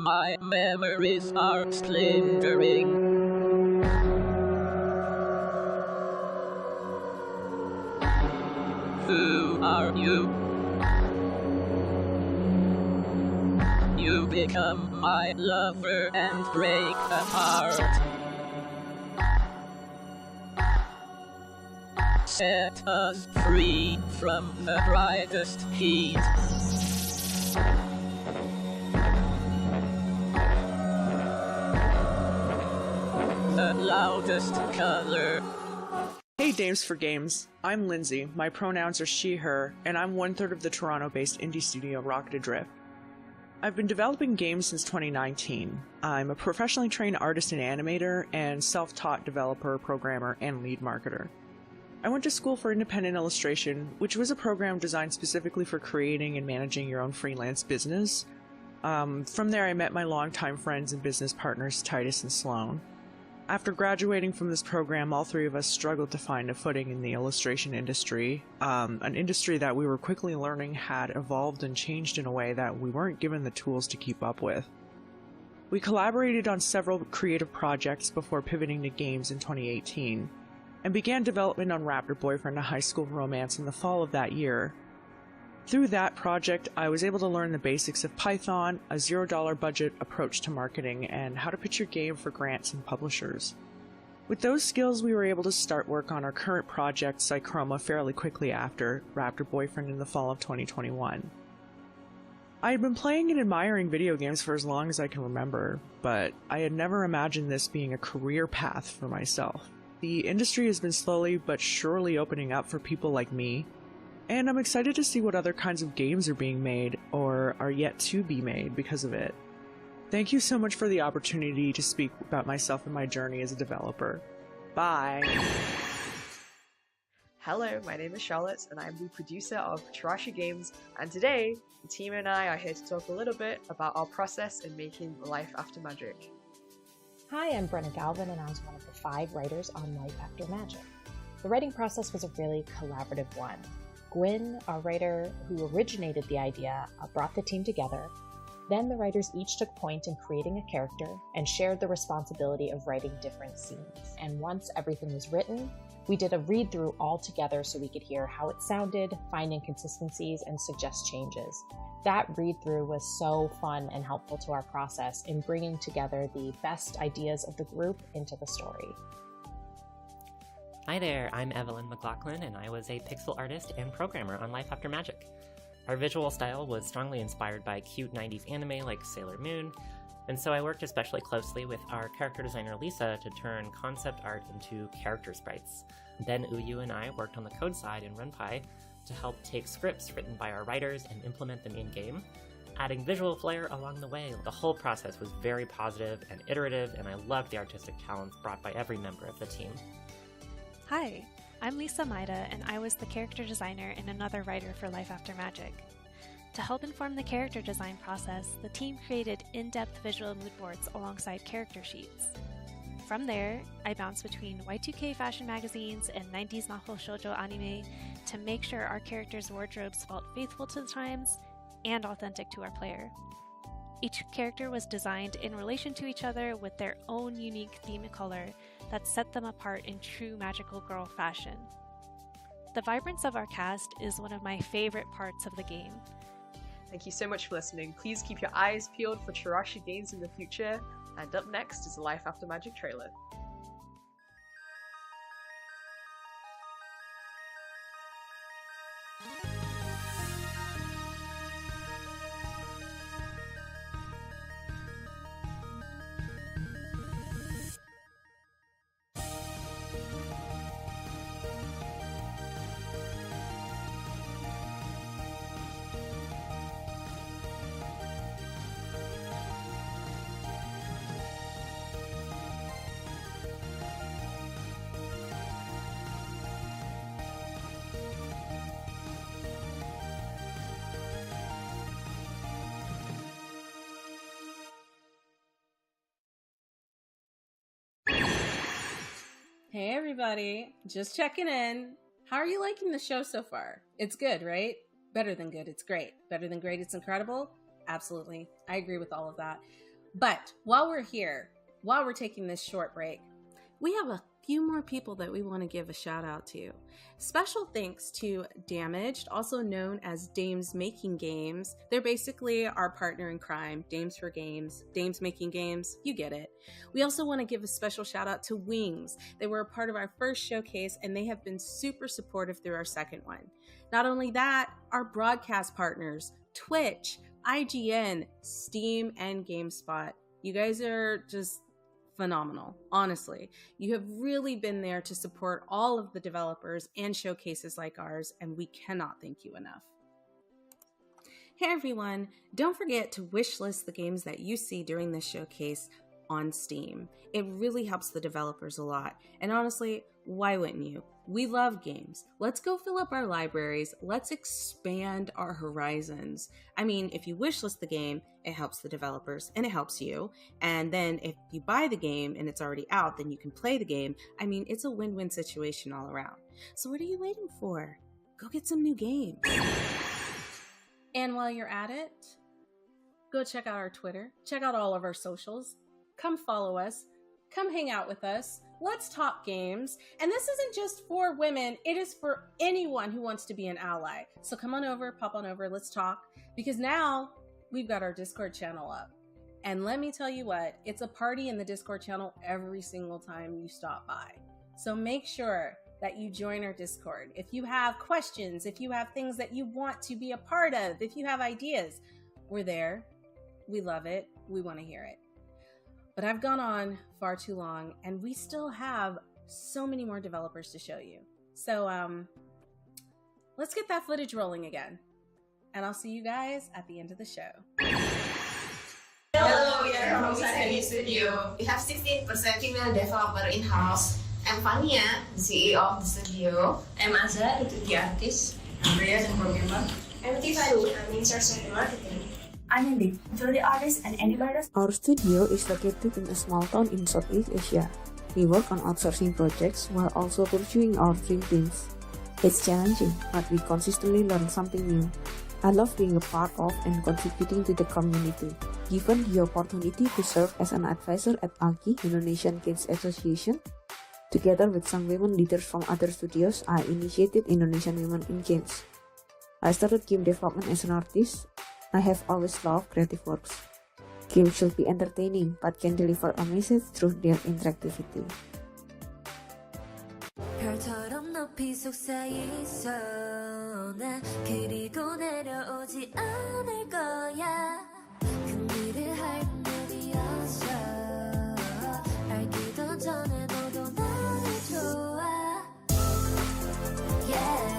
my memories are splintering. Who are you? You become my lover and break apart. Set us free from the brightest heat. The loudest color. Hey Dames for Games, I'm Lindsay, my pronouns are she, her, and I'm 1/3 of the Toronto-based indie studio Rocket Adrift. I've been developing games since 2019. I'm a professionally trained artist and animator, and self-taught developer, programmer, and lead marketer. I went to school for independent illustration, which was a program designed specifically for creating and managing your own freelance business. From there I met my longtime friends and business partners, Titus and Sloan. After graduating from this program, all three of us struggled to find a footing in the illustration industry, an industry that we were quickly learning had evolved and changed in a way that we weren't given the tools to keep up with. We collaborated on several creative projects before pivoting to games in 2018, and began development on Raptor Boyfriend, a high school romance, in the fall of that year. Through that project, I was able to learn the basics of Python, a $0 budget approach to marketing, and how to pitch your game for grants and publishers. With those skills, we were able to start work on our current project, Psychroma, fairly quickly after Raptor Boyfriend in the fall of 2021. I had been playing and admiring video games for as long as I can remember, but I had never imagined this being a career path for myself. The industry has been slowly but surely opening up for people like me, and I'm excited to see what other kinds of games are being made, or are yet to be made, because of it. Thank you so much for the opportunity to speak about myself and my journey as a developer. Bye! Hello, my name is Charlotte, and I'm the producer of Chirashi Games, and today, the team and I are here to talk a little bit about our process in making Life After Magic. Hi, I'm Brenna Galvin, and I was one of the 5 writers on Life After Magic. The writing process was a really collaborative one. Gwyn, our writer who originated the idea, brought the team together. Then the writers each took point in creating a character and shared the responsibility of writing different scenes. And once everything was written, we did a read-through all together so we could hear how it sounded, find inconsistencies, and suggest changes. That read-through was so fun and helpful to our process in bringing together the best ideas of the group into the story. Hi there, I'm Evelyn McLaughlin, and I was a pixel artist and programmer on Life After Magic. Our visual style was strongly inspired by cute 90s anime like Sailor Moon, and so I worked especially closely with our character designer Lisa to turn concept art into character sprites. Then Uyu and I worked on the code side in RunPy to help take scripts written by our writers and implement them in-game, adding visual flair along the way. The whole process was very positive and iterative, and I loved the artistic talents brought by every member of the team. Hi, I'm Lisa Maida, and I was the character designer and another writer for Life After Magic. To help inform the character design process, the team created in-depth visual mood boards alongside character sheets. From there, I bounced between Y2K fashion magazines and 90s Mahou Shoujo anime to make sure our characters' wardrobes felt faithful to the times and authentic to our player. Each character was designed in relation to each other with their own unique theme and color that set them apart in true magical girl fashion. The vibrance of our cast is one of my favorite parts of the game. Thank you so much for listening. Please keep your eyes peeled for Chirashi games in the future, and up next is a Life After Magic trailer. Hey everybody, just checking in. How are you liking the show so far? It's good, right? Better than good, it's great. Better than great, it's incredible? Absolutely. I agree with all of that. But while we're here, while we're taking this short break, we have a few more people that we want to give a shout out to. Special thanks to Damaged, also known as Dames Making Games. They're basically our partner in crime, Dames for Games, Dames Making Games, you get it. We also want to give a special shout out to Wings. They were a part of our first showcase and they have been super supportive through our second one. Not only that, our broadcast partners, Twitch, IGN, Steam, and GameSpot. You guys are just phenomenal. Honestly, you have really been there to support all of the developers and showcases like ours, and we cannot thank you enough. Hey everyone, don't forget to wishlist the games that you see during this showcase on Steam. It really helps the developers a lot, and honestly, why wouldn't you? We love games. Let's go fill up our libraries. Let's expand our horizons. I mean, if you wishlist the game, it helps the developers and it helps you. And then if you buy the game and it's already out, then you can play the game. I mean, it's a win-win situation all around. So what are you waiting for? Go get some new games. And while you're at it, go check out our Twitter. Check out all of our socials. Come follow us. Come hang out with us. Let's talk games. And this isn't just for women, it is for anyone who wants to be an ally. So come on over, pop on over, let's talk. Because now we've got our Discord channel up. And let me tell you what, it's a party in the Discord channel every single time you stop by. So make sure that you join our Discord. If you have questions, if you have things that you want to be a part of, if you have ideas, we're there. We love it. We want to hear it. But I've gone on far too long, and we still have so many more developers to show you. So let's get that footage rolling again. And I'll see you guys at the end of the show. Hello, we are from Sony Studio. We have 16% female developer in-house. I'm Fania, the CEO of the studio. I'm Azza, the artist. I'm Rhea, the programmer. I'm Tiffany, I'm in charge of marketing. I'm Indi, the artist and animator. Our studio is located in a small town in Southeast Asia. We work on outsourcing projects while also pursuing our dream teams. It's challenging, but we consistently learn something new. I love being a part of and contributing to the community. Given the opportunity to serve as an advisor at AGI, Indonesian Games Association, together with some women leaders from other studios, I initiated Indonesian Women in Games. I started game development as an artist. I have always loved creative works. Games should be entertaining but can deliver a message through their interactivity. 별처럼 높이 속삭이서 나 그리고 내려오지 않을 거야. 큰 일을 할 일이었어. 알기도 전에 너도 나를 좋아. Yeah.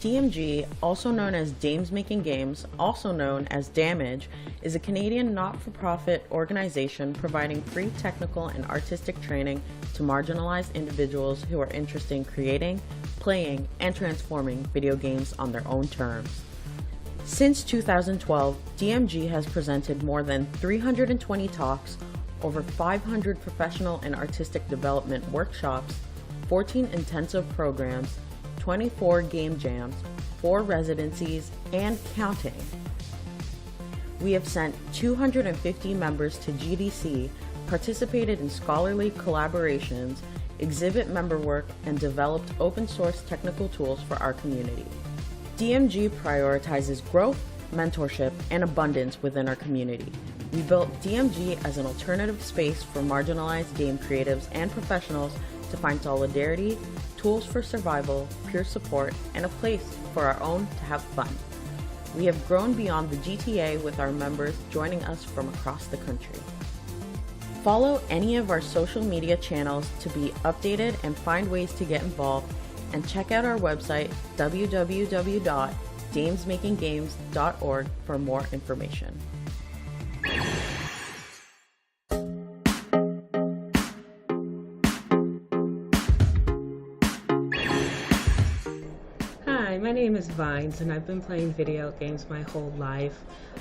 DMG, also known as Dames Making Games, also known as Damage, is a Canadian not-for-profit organization providing free technical and artistic training to marginalized individuals who are interested in creating, playing, and transforming video games on their own terms. Since 2012, DMG has presented more than 320 talks, over 500 professional and artistic development workshops, 14 intensive programs, 24 game jams, 4 residencies, and counting. We have sent 250 members to GDC, participated in scholarly collaborations, exhibit member work, and developed open source technical tools for our community. DMG prioritizes growth, mentorship, and abundance within our community. We built DMG as an alternative space for marginalized game creatives and professionals to find solidarity, tools for survival, peer support, and a place for our own to have fun. We have grown beyond the GTA with our members joining us from across the country. Follow any of our social media channels to be updated and find ways to get involved, and check out our website www.damesmakinggames.org for more information. Hi, my name is Vines, and I've been playing video games my whole life,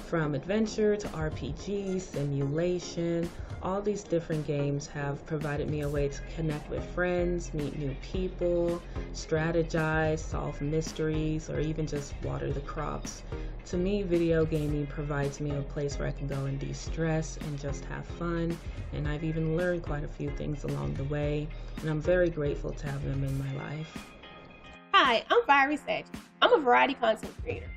from adventure to RPG, simulation. All these different games have provided me a way to connect with friends, meet new people, strategize, solve mysteries, or even just water the crops. To me, video gaming provides me a place where I can go and de-stress and just have fun, and I've even learned quite a few things along the way, and I'm very grateful to have them in my life. Hi, I'm Fiery Sage. I'm a variety content creator.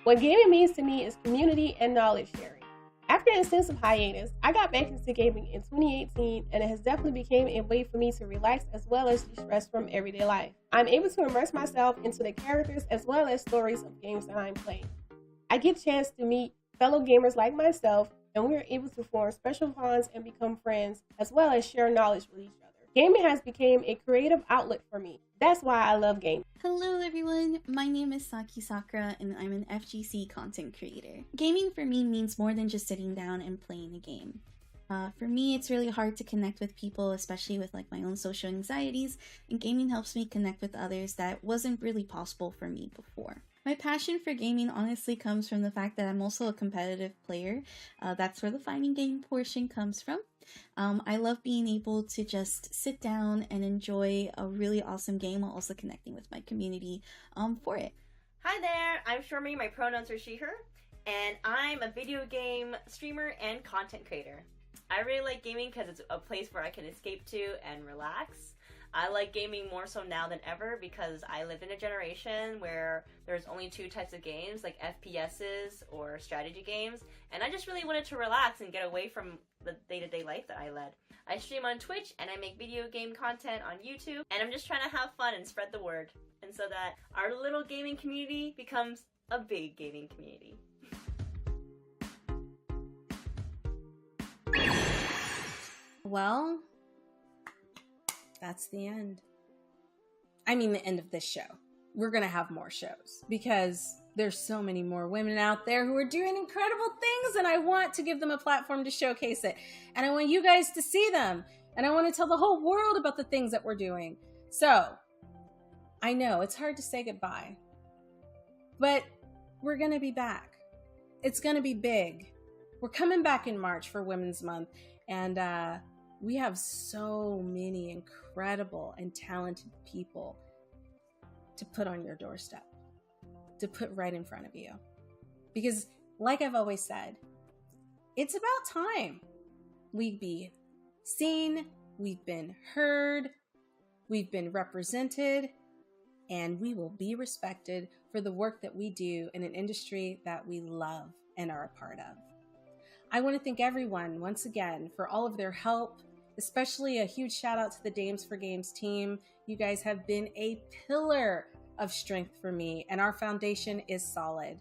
What gaming means to me is community and knowledge sharing. After an extensive hiatus, I got back into gaming in 2018, and it has definitely become a way for me to relax as well as de-stress from everyday life. I'm able to immerse myself into the characters as well as stories of games that I'm playing. I get a chance to meet fellow gamers like myself, and we are able to form special bonds and become friends as well as share knowledge with each other. Gaming has become a creative outlet for me. That's why I love gaming. Hello everyone, my name is Saki Sakura and I'm an FGC content creator. Gaming for me means more than just sitting down and playing a game. For me, it's really hard to connect with people, especially with my own social anxieties, and gaming helps me connect with others that wasn't really possible for me before. My passion for gaming honestly comes from the fact that I'm also a competitive player. That's where the fighting game portion comes from. I love being able to just sit down and enjoy a really awesome game while also connecting with my community for it. Hi there, I'm Shormy, my pronouns are she, her, and I'm a video game streamer and content creator. I really like gaming because it's a place where I can escape to and relax. I like gaming more so now than ever because I live in a generation where there's only 2 types of games, like FPSs or strategy games, and I just really wanted to relax and get away from the day-to-day life that I led. I stream on Twitch and I make video game content on YouTube, and I'm just trying to have fun and spread the word, and so that our little gaming community becomes a big gaming community. Well, that's the end. I mean, the end of this show. We're gonna have more shows because there's so many more women out there who are doing incredible things, and I want to give them a platform to showcase it. And I want you guys to see them, and I want to tell the whole world about the things that we're doing. So, I know it's hard to say goodbye, but we're gonna be back. It's gonna be big. We're coming back in March for Women's Month, and we have so many incredible and talented people to put on your doorstep, to put right in front of you. Because, like I've always said, it's about time we be seen, we've been heard, we've been represented, and we will be respected for the work that we do in an industry that we love and are a part of. I want to thank everyone once again for all of their help, especially a huge shout out to the Dames for Games team. You guys have been a pillar of strength for me, and our foundation is solid.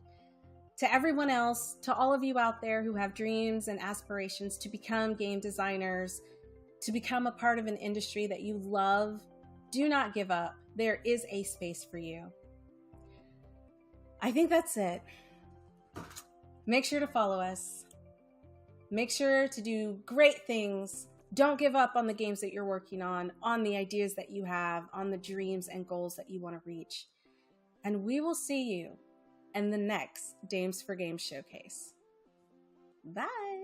To everyone else, to all of you out there who have dreams and aspirations to become game designers, to become a part of an industry that you love, do not give up. There is a space for you. I think that's it. Make sure to follow us. Make sure to do great things. Don't give up on the games that you're working on the ideas that you have, on the dreams and goals that you want to reach. And we will see you in the next Dames for Games showcase. Bye!